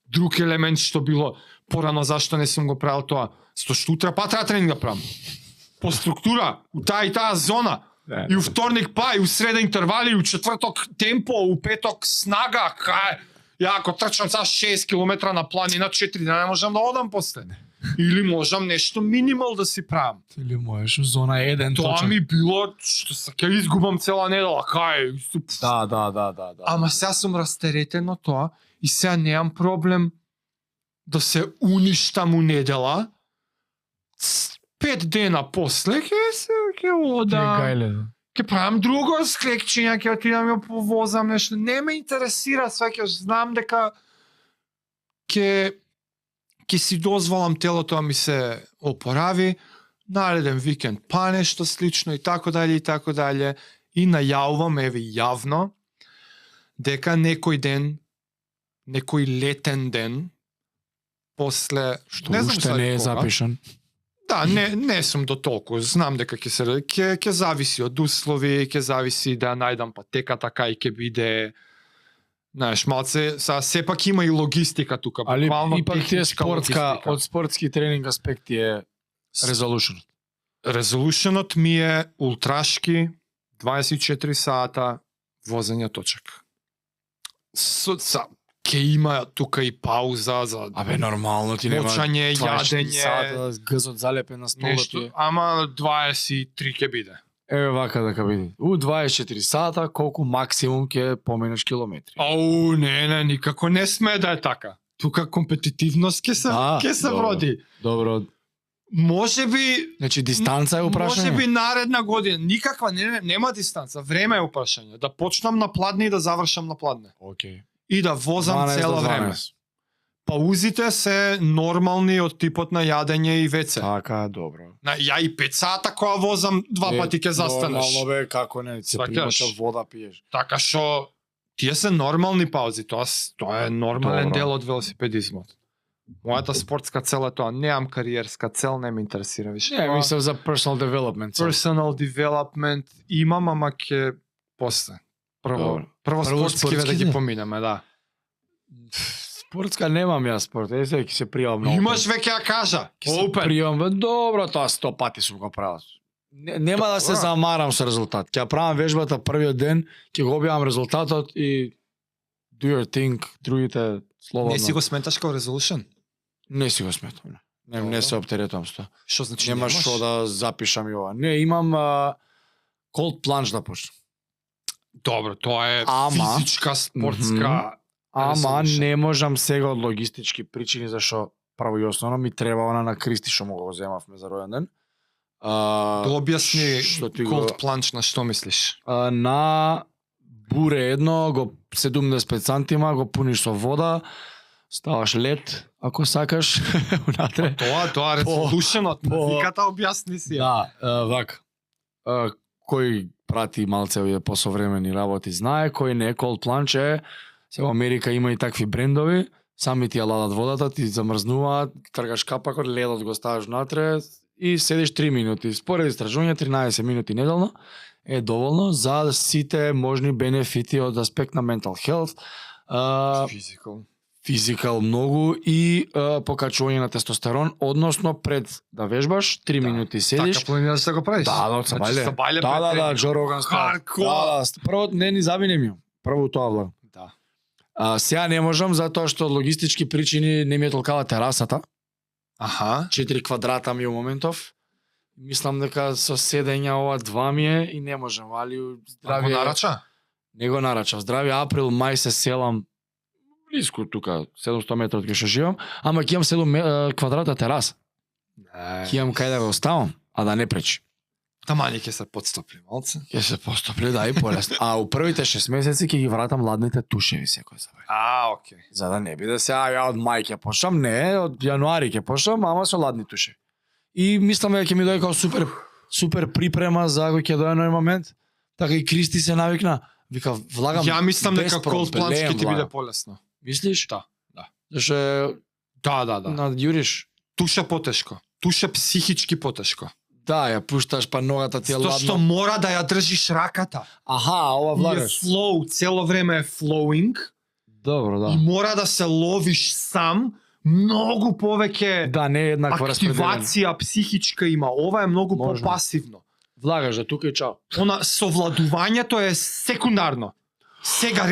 Друг елемент што било порано зашто не сум го правил тоа, што утре па треба тренинг да правам. По структура, у таа и таа зона. И у вторник па, и у среда интервали, и у четврток темпо, у петок снага, ја ако трчам са 6 км на планина 4 дена не можам да одам после. Или можам нешто минимал да си правам. Или можеш у зона 1 Тоа точно. ми било што се ќе изгубам цела недела, Да. Ама сега сум растеретен од тоа и сега немам проблем да се уништам у недела. 5 дена после ќе одам. Гајле. Ќе правам друго склекчиња, ќе отидам ја повозам нешто. Не ме интересира, сваќаш, знам дека ќе си дозволам телото да ми се опорави, нареден викенд па нешто слично и така дале. И најавувам, еве јавно, дека некој ден, некој летен ден, после... Што уште не е запишан. Да, не сум до толку. Знам дека ќе зависи од услови, ќе зависи да најдам патеката кај ќе биде. Знаеш, малце, сепак има и логистика тука, Али буквално ипак ти е техничка спортска, логистика. од спортски тренинг аспекти е резолушен. Резолушенот ми е ултрашки 24 сата возење точак. Ќе има тука и пауза за Абе нормално ти нема мочање, 24 јадење, сата, гъзот залепен на столот нешто, ти. ама 23 ќе биде. Еве вака дека биде. У 24 сата колку максимум ќе поминеш километри. Ау, не, никако не сме да е така. Тука компетитивност ќе се добро. вроди. Добро. Може би Значи дистанца е упрашање. Може би наредна година, никаква нема дистанца, време е упрашање. Да почнам на пладне и да завршам на пладне. Океј. И да возам 12 цело до 12. време. Паузите се нормални од типот на јадење и веце. Така, добро. Ја и 5 сата која возам, 2 пати ќе застанеш. Нормално бе, како не, се Сваќаш? примача вода пиеш. Така што тие се нормални паузи, тоа е нормален Добро. дел од велосипедизмот. Мојата спортска цел е тоа, немам кариерска цел, не ме интересира више. Не, Тоа- мислам за personal development. Personal development имам, ама ќе после. Прво Прво спортскиве да спортските? ги поминеме, да. Спортска немам јас спорт, се ќе се пријавам многу. Имаш веќе ја кажа. Ќе се Open. пријавам, бе, добро, тоа 100 пати сум го правил. Нема да се Добро. замарам со резултат. Ќе ја правам вежбата првиот ден, ќе го објавам резултатот и do your thing, другите слободно. Не си го сметаш како resolution? Не си го сметам. Не, Добро. не се оптеретувам со тоа. Што значи Нема немаш? што да запишам и ова. Не, имам cold plunge да почнам. Добро, тоа е Ама- физичка, спортска. Ама Resolution. не можам сега од логистички причини зашо право и основно ми треба она на Кристи што му го земавме за ројен ден. Да објасни што ти cold го- plunge на што мислиш? На буре едно, го 75 сантима, го пуниш со вода, ставаш лед, ако сакаш, унатре. Тоа resolutionот, музиката објасни си. ја. Да, вака. Кој прати малце овие посовремени работи знае, кој не е cold plunge е, се во Америка има и такви брендови, сами ти ја ладат водата, ти замрзнуваат, тргаш капакот, ледот го ставаш внатре и седиш 3 минути. Според истражување 13 минути неделно е доволно за сите можни бенефити од аспект на mental health, Physical. физикал многу и покачување на тестостерон, односно пред да вежбаш 3 Да. минути седиш. Така планираш да го правиш? Да, од Значи, Сабајле. Сабајле Да, да, пред Джо Роган став. Хардкор. Да, прво не ни забине ми. Прво тоа влага. Да. Сега не можам затоа што од логистички причини не ми е толкава терасата. Аха. 4 квадрата ми е у моментов. Мислам дека со седење ова 2 ми е и не можам, али Ако здравје. нарача? Не го нарачав. Здравје април, мај се селам близко тука, 700 метри од кај што живам, ама ќе имам 7 квадрата тераса. Ќе имам кај да го оставам, а да не пречи. Тамани ќе се подстопли малце. Ќе се постопли, да, и полесно. А у првите 6 месеци ќе ги вратам ладните тушеви секој забај. Окей. За да не биде сега ја од мај ќе почнам, не, од јануари ќе почнам, ама со ладни тушеви. И мислам дека ќе ми дојде како супер припрема за кој ќе дојде на момент. Така и Кристи се навикна. Вика, влагам Ја мислам без дека cold проблем, plunge ќе ти биде влагам. полесно. Мислиш? Да, да. Зашто е Да. на јуриш. Туша потешко. Туша психички потешко. Да, ја пушташ па ногата ти е Тоа што ладна. мора да ја држиш раката. Аха, ова И е влагаш. flow, цело време е flowing. Добро, да. И мора да се ловиш сам. Многу повеќе Да, не е еднакво распределено. активација психичка има. Ова е многу Можно. попасивно. Влагаш да тука и чао. Она совладувањето е секундарно. Сега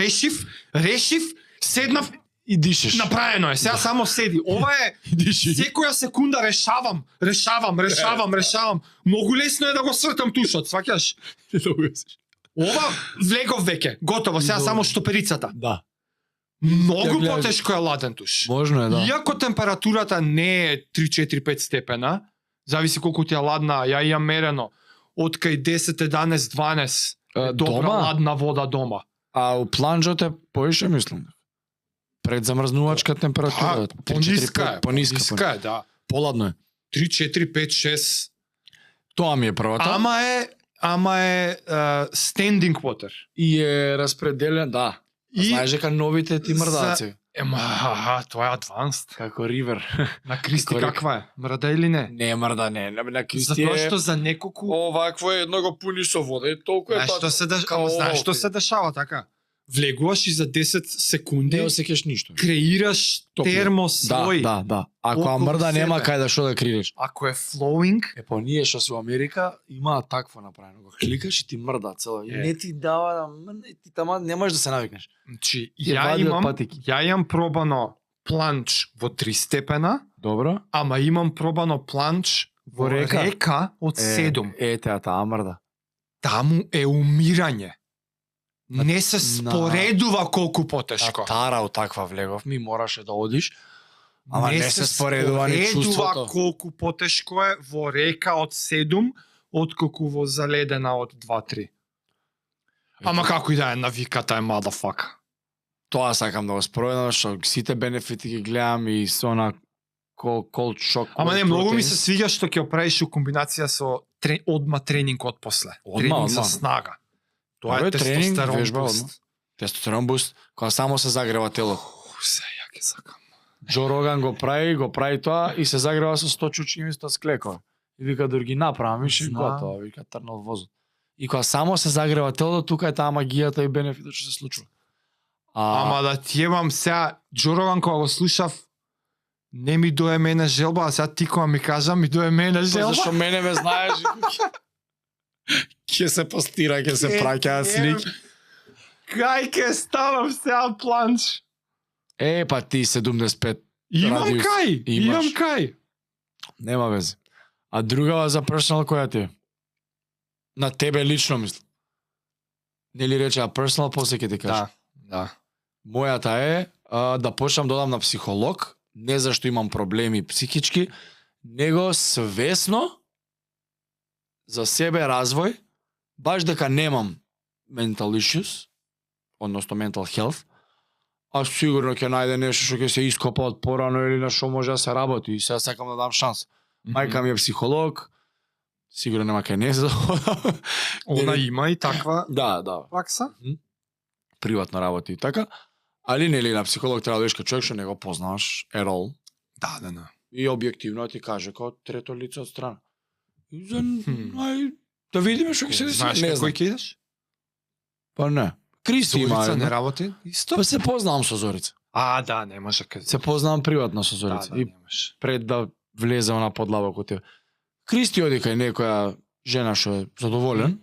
решив, седнав, И дишеш. направено е. Сега само седи. Ова е И дишеш. секоја секунда решавам. Многу лесно е да го свртам тушот, сваќаш? Ова влегов веќе, готово, сега Добро. само штоперицата. Да. Многу Ја гледаш. потешко е ладен туш. Можно е, да. Иако температурата не е 3-4-5 степена, зависи колку ти е ладна, ја имам мерено, од кај 10, 11, 12 е добра дома? ладна вода дома. А у планџот е поише, мислам. Пред замрзнувачка температура. Пониска е, Пониска, е, да. поладно е. 3, 4, 5, 6. Тоа ми е првата. Ама е standing water. И е распределен, да. И Знаеш дека новите ти мрдаци. тоа е advanced. Како ривер. На Кристи Како каква е? Мрда или не? Не е мрда, не. На Кристи Затоа е... што за неколку Овакво е, едно го пуни со вода и толку е Знаеш што се Као знаеш што овој. се дешава така? Влегуваш и за 10 секунди Не осеќаш ништо. креираш Топло. термослој. Да. Ако околу мрда нема себе. кај да што да криеш. Ако е flowing, Па ние што се во Америка имаат такво направено. Го кликаш и ти мрда цело. И не ти дава да мрда, и ти тама не можеш да се навикнеш. значи Ти вади од патики. ја имам пробано планч во 3 степена, Добро? ама имам пробано планч во Во река? река од 7. Таа мрда. таму е умирање. Не се споредува колку потешко. На тара од таква влегов, ми мораше да одиш, ама не се споредува ни чувството. Колку потешко е во река од 7, отколку во заледена од 2-3. Ама како и да е, навиката е мадафака. Тоа сакам да го спроведам, што сите бенефити ги гледам и со она cold shock. Ама не, многу ми се свиѓа што ќе оправиш у комбинација со одма тренинг од после. Тренинг за снага. Тоа е тестостерон буст. Тестостерон буст, кога само се загрева телото. Се, ја ќе сакам. Джо Роган го прави тоа и се загрева со 100 чучиња и 100 склекови. И вика дори ги направам, више готово, вика трнал возот. И кога само се загрева телото, тука е таа магијата и бенефитот што се случува. Ама да ти јебам сега, Джо Роган кога го слушав, не ми дое мене желба, а сега ти кога ми кажа, ми дое мене желба. Зашто мене ме знаеш. Ќе се постира, ќе се праќаат слики. Кај ќе ставам сега планч? Па ти 75. Имам радиус. имам кај. Нема везе. А другава за personal која ти е? На тебе лично мислам. Нели речеа personal, после ќе ти кажа. Да. Мојата е да почнам да одам на психолог, не зашто имам проблеми психички, него свесно за себе развој, баш дека немам mental issues, односно mental health, а сигурно ќе најде нешто што ќе се ископа од порано или на што може да се работи и сега сакам да дам шанс. Мајка ми е психолог, сигурно нема кај не за Она има и таква да. пракса. Приватно работи и така, али нели на психолог треба да идеш кај човек што не го познаваш at all. Да. И објективно ти каже како трето лице од страна. И за да видиме што ќе се деси. Знаеш кој ќе идеш? Па не. Кристи има. Зорица не работи? Исто? Па се познавам со Зорица. Да, не може кај. Се познавам приватно со Зорица. Да, И немаш. пред да влезе она подлабоко тебе. Кристи оди кај некоја жена што е задоволен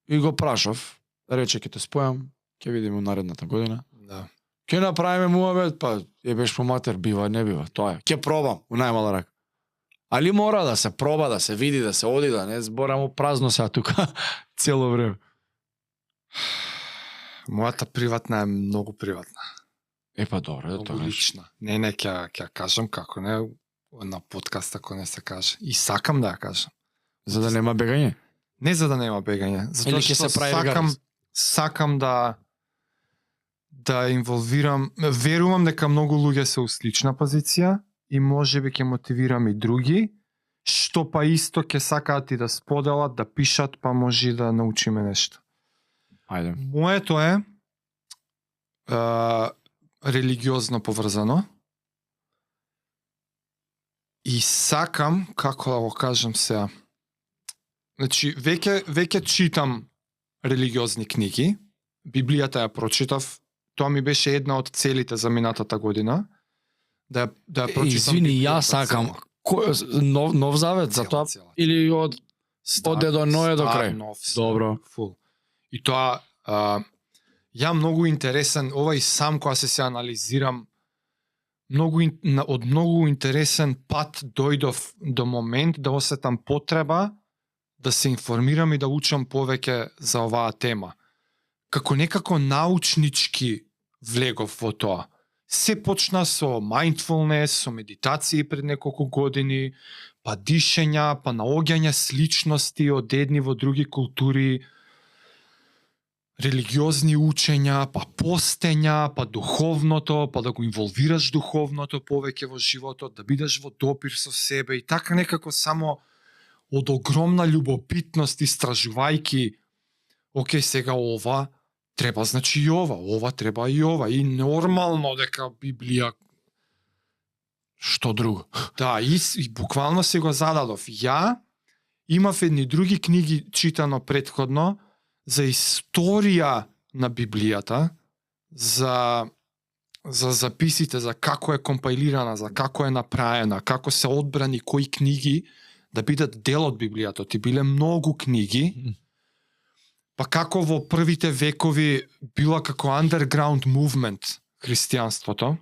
и го прашав, рече ќе те спојам, ќе видиме наредната година. Да. Ќе направиме муабет, па ебеш по матер, бива, не бива, тоа е. Ќе пробам, у најмала рака. Али мора да се проба, да се види, да се оди, да не зборамо празно сега тука цело време. Мојата приватна е многу приватна. Па добро, Многу тоа лична. Не, ќе кажам како не на подкаст ако не се каже. И сакам да ја кажам. За да нема бегање. Не за да нема бегање, затоа Или ќе што се прави сакам да инволвирам, верувам дека многу луѓе се у слична позиција и можеби ќе мотивирам и други, што па исто ќе сакаат и да споделат, да пишат, па може и да научиме нешто. Ајде. Моето е религиозно поврзано. И сакам, како да го кажам сега, значи, веќе читам религиозни книги, Библијата ја прочитав, тоа ми беше една од целите за минатата година, да ја прочитам. Извини, ја сакам. Нов завет за тоа? Или од Дедо Ное до крај? Добро. Фул. И тоа, ја многу интересен, ова и сам кога се анализирам, од многу интересен пат дојдов до момент да осетам потреба да се информирам и да учам повеќе за оваа тема. Како некако научнички влегов во тоа. Се почна со mindfulness, со медитации пред неколку години, па дишења, па наоѓање сличности од едни во други култури, религиозни учења, па постења, па духовното, па да го инволвираш духовното повеќе во животот, да бидеш во допир со себе и така некако само од огромна љубопитност истражувајки, окей, сега ова треба значи и ова треба и ова, и нормално дека Библија што друго. Да, и буквално се го зададов. Ја имав едни други книги читано претходно за историја на Библијата, за записите, за како е компаилирана, за како е направена, како се одбрани кои книги да бидат дел од Библијата. Ти биле многу книги, па како во првите векови била како underground movement христијанството,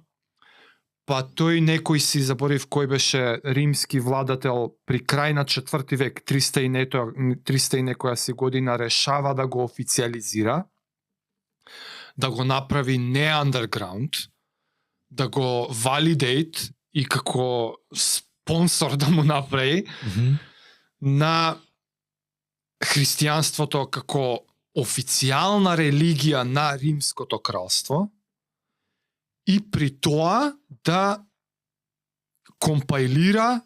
Па тој некој си заборив кој беше римски владател при крај на 4 век, 300 и некоја си година, решава да го официализира, да го направи не underground, да го validate и како спонсор да му направи на христијанството како официјална религија на Римското кралство и при тоа да компаилира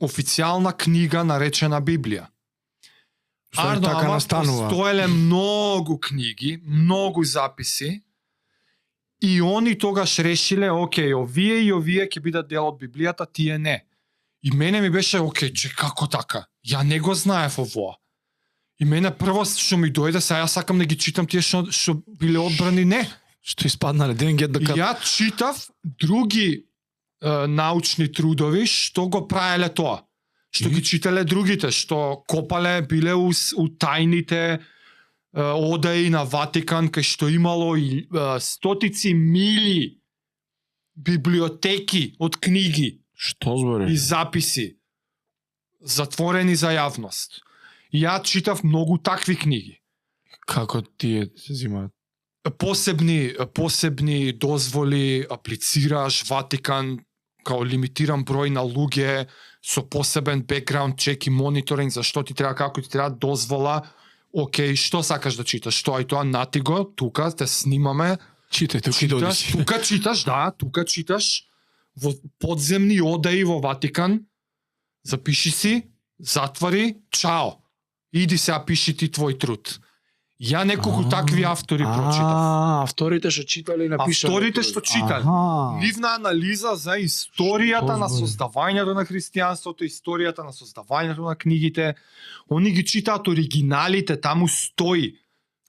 официјална книга наречена Библија. Ствари така настанува. Постоеле многу книги, многу записи и они тогаш решиле, окей, овие и овие ќе бидат дел од Библијата, тие не. И мене ми беше, окей, че како така? Ја не го знаев овоа. И мене прво што ми дојде, сега јас сакам да ги читам тие што биле одбрани, не. Што испаднале, didn't get the И cut. ја читав други научни трудови што го правеле тоа. Што ги читале другите, што копале, биле у тајните одаи на Ватикан, кај што имало и стотици мили библиотеки од книги Што збори? и записи затворени за јавност. И ја читав многу такви книги. Како тие се взимаат? Посебни дозволи, аплицираш Ватикан као лимитиран број на луѓе со посебен бекграунд чек и мониторинг за што ти треба, како ти треба дозвола. Океј, што сакаш да читаш? Тоа и тоа, нати го, тука те снимаме. Читај, тука и дојди си. Тука читаш, да, тука читаш во подземни одаи во Ватикан. Запиши си, затвори, чао. Иди сега пиши ти твој труд. Ја неколку такви автори прочитав. А вторите што читале и напишале. Авторите што читале. Нивна анализа за историјата Што на збори? создавањето на христијанството, историјата на создавањето на книгите. Они ги читаат оригиналите, таму стои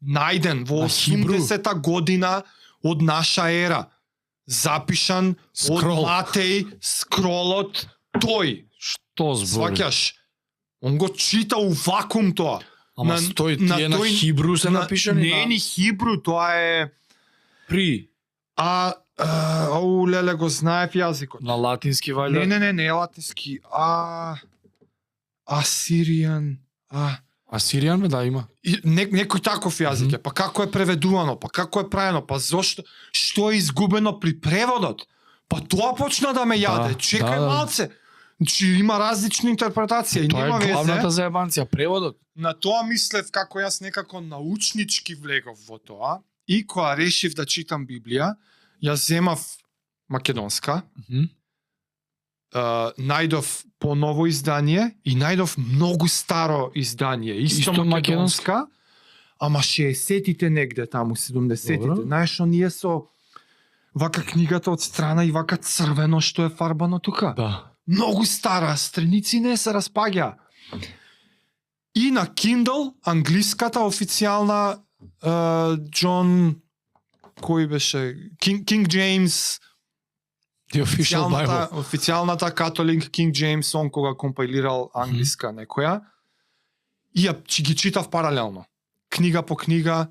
најден во На хибру? 80-та година од наша ера. Запишан Скрол. од Матеј, скролот, тој. Што збори? Сваќаш? Он го чита у вакуум тоа. Ама стои тие на хибру се напишани? Не ни хибру, тоа е При? леле го знаев јазикот. На латински валја? Не е латински. Асиријан. Асиријан, бе, да, има. Некој таков јазик е. Па како е преведувано? Па како е правено? Па зошто? Што е изгубено при преводот? Па тоа почна да ме јаде. Да, Чекај да. малце. Значи има различни интерпретации. Тоа Нема е главната везе. заебанција, преводот. На тоа мислев како јас некако научнички влегов во тоа и кога решив да читам Библија, јас земав македонска, најдов по ново издание и најдов многу старо издание, исто македонска, ама 60-тите негде таму, 70-тите. Добро. Знаеш, оние со вака книгата од страна и вака црвено што е фарбано тука. Да. Многу стара, страници не се распаѓа. И на Kindle, англиската официјална Джон кој беше King James, The official Bible. официјалната католик King James, он кога компилирал англиска некоја. И ја ги читав паралелно. Книга по книга,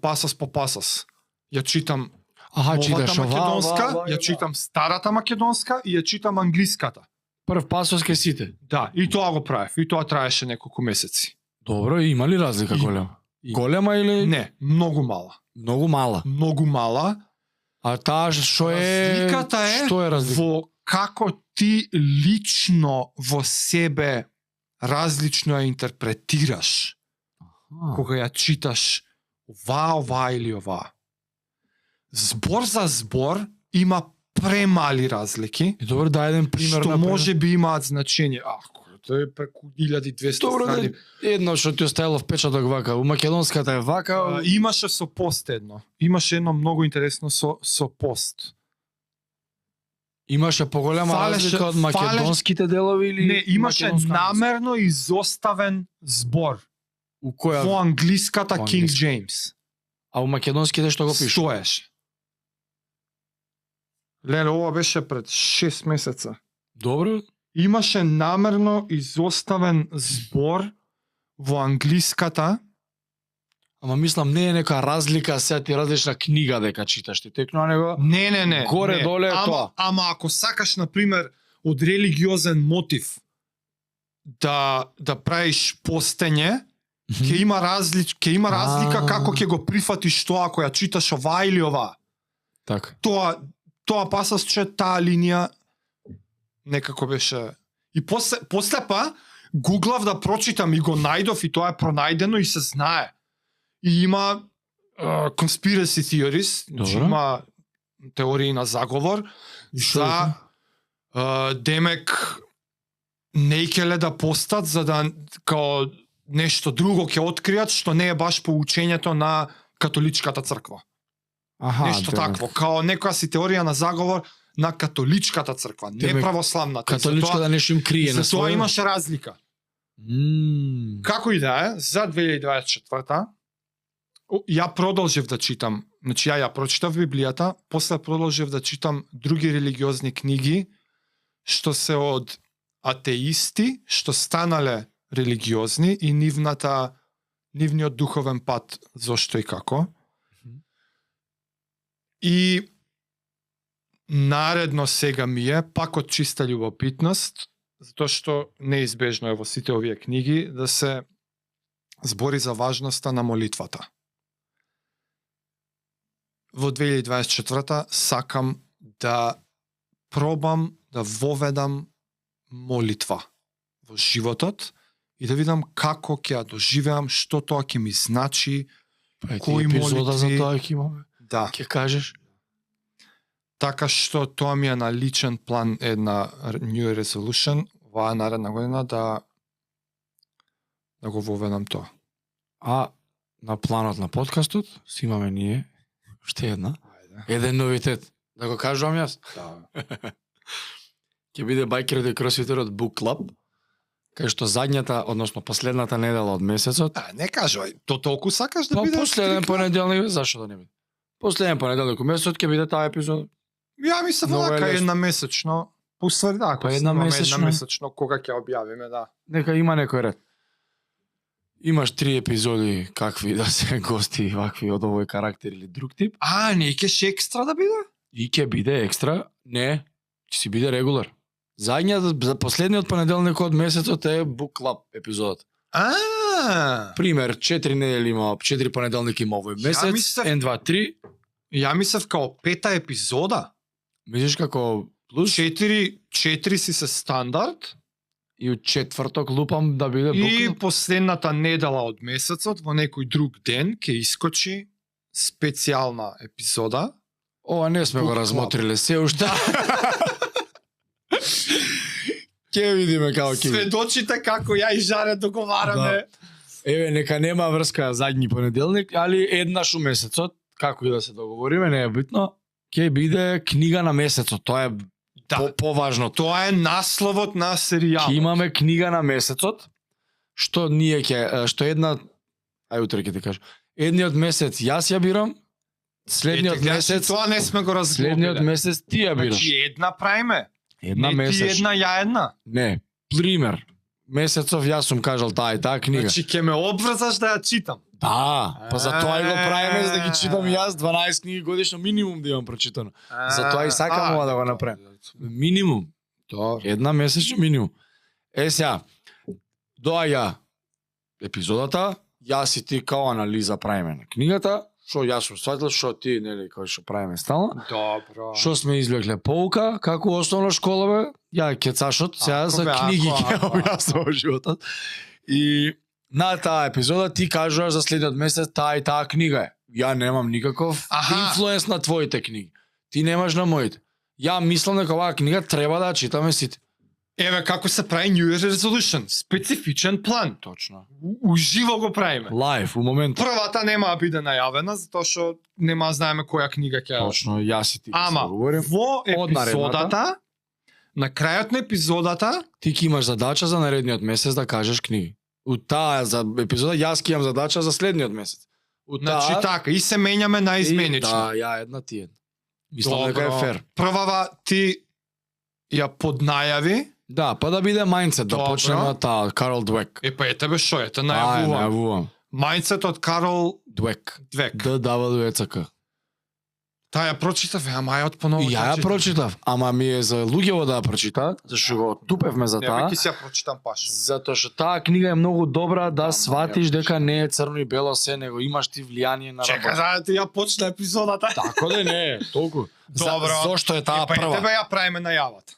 пасос по пасос. Ја читам Аха, читаш новата ова, македонска, ја читам старата македонска и ја читам англиската. Прв пасос ке сите. Да, и тоа го правев. И тоа траеше неколку месеци. Добро, и има ли разлика Има. голема? Голема или Не, многу мала. многу мала? Многу мала. А таа што е? Разликата е Што е разлика? во како ти лично во себе различно ја интерпретираш кога ја читаш ова или ова. Збор за збор има премали разлики, И добро, да еден пример што на може би имаат значење. Тоа е преку 1200 Добро, страни. да, едно што ти оставило впечаток вака. У македонската е вака. Имаше со пост едно. Имаше едно многу интересно со пост. Имаше поголема разлика од македонските делови или Не, имаше македонско-англиски? намерно изоставен збор У која? во англиската Во King англиски. James. А у македонските што го пише? Стоеше. Леле, ова беше пред 6 месеца. Добро. Имаше намерно изоставен збор во англиската Ама мислам не е некоја разлика, сега ти различна книга дека читаш ти текнува него. Не. Горе, не. доле е ама, тоа. Ама ако сакаш, например, од религиозен мотив да правиш постење, ќе има разлика како ќе го прифатиш тоа ако ја читаш ова или ова. Така. Тоа пасас че таа линија некако беше. И после па гуглав да прочитам и го најдов и тоа е пронајдено и се знае. И има conspiracy theories, значи Добро. има теории на заговор за демек не икеле да постат за да као нешто друго ќе откријат што не е баш по учењето на католичката црква. Нешто такво, као некоја си теорија на заговор на католичката црква, не Демек, православната. Католичката нешто им крие на За тоа своја. имаше разлика. Како и да е, за 2024-та ја продолжив да читам, значи ја прочитав Библијата, после продолжив да читам други религиозни книги што се од атеисти што станале религиозни и нивниот духовен пат зошто и како. И наредно сега ми е, пак од чиста љубопитност, затоа што неизбежно е во сите овие книги да се збори за важноста на молитвата. Во 2024 сакам да пробам да воведам молитва во животот и да видам како ќе ја доживеам, што тоа ќе ми значи, кои епизода за молитви. тоа ќе имаме? да. Ќе кажеш? Така што тоа ми е на личен план една New Resolution, оваа наредна година да го воведам тоа. А на планот на подкастот си имаме ние уште една. Еден новитет. Да го кажувам јас. Да. Ќе биде Байкерот и Кросфитерот Book Club, кај што задњата, односно последната недела од месецот. Не кажувај, то толку сакаш да Па биде? последен понеделник, зашто да не биде? Последен понеделник од месецот ќе биде таа епизода. Ја ми се Многу е вака лесно. една месечно. Пуствари да, ако Па една снимаме месечно. една месечно, кога ќе објавиме, да. Нека има некој ред. Имаш 3 епизоди какви да се гости вакви од овој карактер или друг тип. Не ќе екстра да биде? И ќе биде екстра. Не, ќе си биде регулар. Задниот, за последниот понеделник од месецот е Book Club епизодата. Пример, 4 недели има, 4 понеделники има овој месец, мислев- 1, 2, 3. Ја мислев као пета епизода. Мислиш како плюс 4 си се стандард и од четврток лупам да биде Book и Club. последната недела од месецот во некој друг ден ќе искочи специјална епизода. Ова не сме Book го Club. размотриле се уште. Ќе видиме како ќе. Сведочите како ја и Жаре договараме. Еве, нека нема врска задни понеделник, али еднаш у месецот, како и да се договориме, не е битно, ќе биде книга на месецот. Тоа е Да. поважно. Тоа е насловот на серијалот. Ќе имаме книга на месецот, што ние што една, ај утре ќе ти кажам. Едниот месец јас ја бирам, следниот месец, тоа не сме го разглобиле. следниот месец ти ја бираш. Значи една правиме. Една Не ти месец. една, ја една. Не, пример. Месецов јас сум кажал таа и таа книга. Значи ќе ме обврзаш да ја читам. Да, па за тоа и го правиме, за да ги читам и јас 12 книги годишно минимум да имам прочитано. Затоа и сакам ова да го направам. Минимум. Добро. Една месечно минимум. Сега, доаѓа епизодата, јас и ти као анализа правиме на книгата, што јас сум сватил, што ти, нели, кој што правиме стално. Добро. Што сме извлекле поука, како основна школа бе, ја кецашот, сега Ако за бе, книги ако, ќе ако, објаснам во животот. И на таа епизода ти кажуваш за следниот месец таа и таа книга е. Ја немам никаков инфлуенс на твоите книги. Ти немаш на моите. Ја мислам дека оваа книга треба да ја читаме сите. Еве како се прави New Year's Resolution, специфичен план. Точно. Уживо го правиме. Лайв, у моментот. Првата нема да биде најавена затоа што нема да знаеме која книга ќе. Точно, јас и ти ќе Ама се говорим. во Од епизодата, на крајот на епизодата, Ти ќе имаш задача за наредниот месец да кажеш книги. У таа за епизода јас ќе имам задача за следниот месец. У значи така, и се менјаме и, наизменично. да, ја една ти една. Мислам дека е фер. Првава ти ја поднајави, Да, па да биде мајндсет, да Добро. почнеме од таа Карл Двек. па ете бе шо, ете Ај, најавувам. најавувам. Mindset од Карол Двек. Двек. DWECK. Таа ја прочитав, ама ја од поново. И ја прочитав, ама ми е за луѓево да ја прочитаат, зашто го тупевме за Не, таа. веќе си ја прочитам паш. Затоа што таа книга е многу добра да сватиш дека не е црно и бело се, него имаш ти влијание на Чека, да ти ја почна епизодата. Така да не е, толку. Добро. Зошто е таа Па и прва? тебе ја правиме најавата.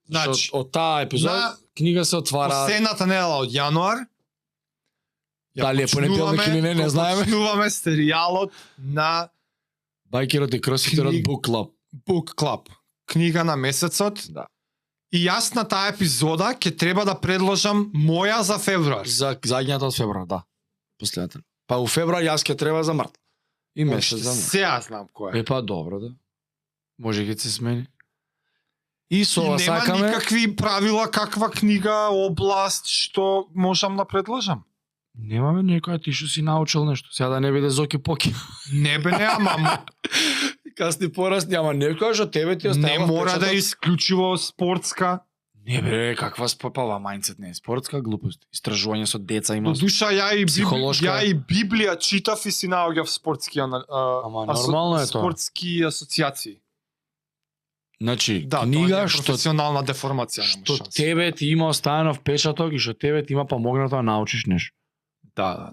Значи, Значи, од таа епизода на книга се отвара. последната недела од јануар Дали е понеделник или не знаеме. Почнуваме серијалот на Байкерот и кросфитерот Книг- Book Club. Book Club. Книга на месецот. Да. И јас на таа епизода ќе треба да предложам моја за февруар. За задњата од февруар, да. Последната. Па у февруар јас ќе треба за март. И месец за март. Сега знам која. Е па добро да. Може ќе се смени. И со И ова нема сакаме. никакви правила каква книга, област што можам да предложам. Немаме некоја ти што си научил нешто. Сега да не биде Зоки Поки. Не бе, не, ама Касни порасни, ама некоја што тебе ти не оставува мора да впечаток. е исклучиво спортска. Не бе, каква спопава мајндсет не е спортска глупост. Истражување со деца има. До душа Психолошка. ја и Библија читав и си наоѓав спортски Ама нормално е тоа. спортски асоциации. Значи, Да, книга тоа е што професионална деформација, нема што шанса. тебе ти има оставено впечаток и што тебе ти има помогнато да научиш нешто. Да.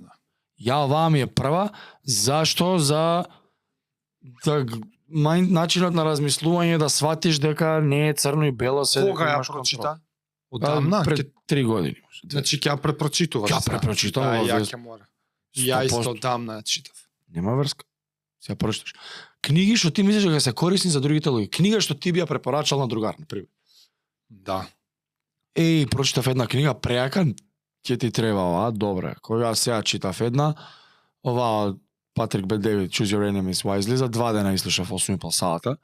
Ја оваа ми е прва, зашто за начинот на размислување да сватиш дека не е црно и бело се. Кога ја имаш прочита? контрол. Одамна? Пред 3 години. Значи ќе ја препрочитуваш. Ќе ја сега. препрочитам, Да, ова ја вез- ќе мора. Ја 100%. исто одамна ја читав. Нема врска. Се прочиташ. Книги што ти мислиш дека се корисни за другите луѓе. Книга што ти би ја препорачал на другар, на пример. Да. Еј, прочитав една книга преака, ќе ти треба оваа, добра. Кога сега читав една, оваа Патрик Бет Девид, Choose Your Enemies Wisely, за 2 дена изслушав 8,5 сата.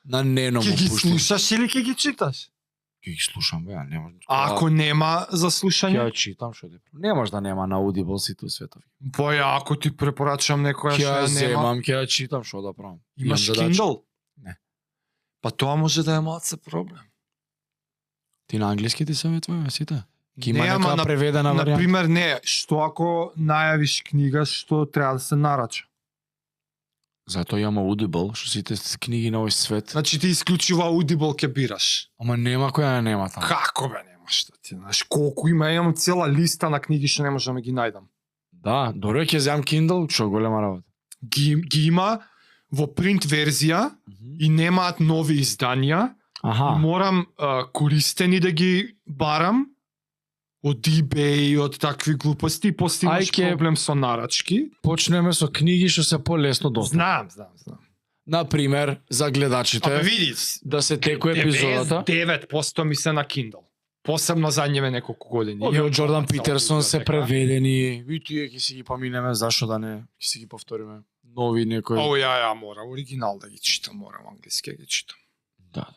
На нено му Ќе ги пуштив. слушаш или ќе ги читаш? Ќе ги слушам, бе, не може. А ако нема за ќе слушање? ја читам што де. Не може да нема на Audible сите светови. Па ја, ако ти препорачам некоја Ќе што ја ја нема. земам, ќе ја читам, што да правам. Имаш Имам задача. Kindle? Не. Па тоа може да е малце проблем. Ти на англиски ти советуваме сите? Ќе има Не, ама нека преведена варијанта. Например, не, што ако најавиш книга што треба да се нарача? Затоа имаме Audible, што сите книги на овој свет. Значи ти исклучиво Audible ќе бираш. Ама нема која нема таму. Како бе немаш да ти знаеш колку има, имам цела листа на книги што не можам да ги најдам. Да, дори ќе земам Kindle, што голема работа. Ги има во принт верзија и немаат нови изданија. Аха. Морам користени да ги барам од eBay, од такви глупости, и после имаш Ајке- проблем со нарачки. Почнеме со книги што се полесно достапни. Знам. Например, за гледачите, Абе види, да се теку епизодата. 99% ми се на Kindle. Посебно задниве неколку години. Овие од Джордан Цел Питерсон се библиотека. преведени. И тие ќе си ги поминеме, зашо да не, ќе си ги повториме. Нови некои. Ово ја мора оригинал да ги читам, морам англиски да ги читам. Да.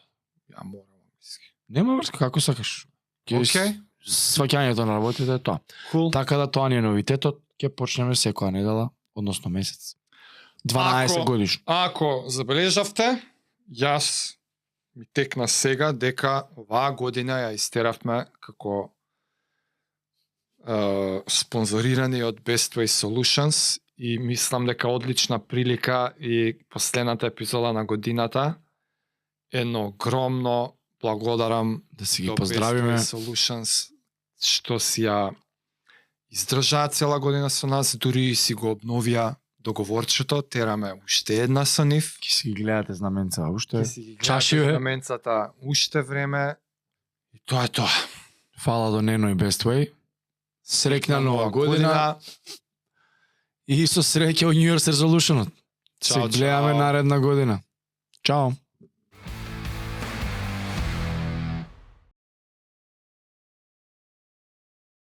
Ја морам англиски. Нема врска, како сакаш. Океј. Сваќањето на работите е тоа. Кул. Така да тоа ни е новитетот, ќе почнеме секоја недела, односно месец. 12 Ако- годишно. Ако забележавте, јас ми текна сега дека оваа година ја истеравме како спонзорирани од Best Way Solutions и мислам дека одлична прилика и последната епизода на годината. Едно огромно благодарам Да си ги до поздравиме. Best Way Solutions што си ја издржаа цела година со нас, дури и си го обновија договорчето, тераме уште една со нив. Ќе си ги гледате знаменца уште. Ќе си ги Чашиве. гледате знаменцата уште време. И тоа е тоа. Фала до Нено и Best Way. Среќна нова година и со среќа у New Year's Resolutionот. Се Чао, гледаме чао. наредна година. Чао.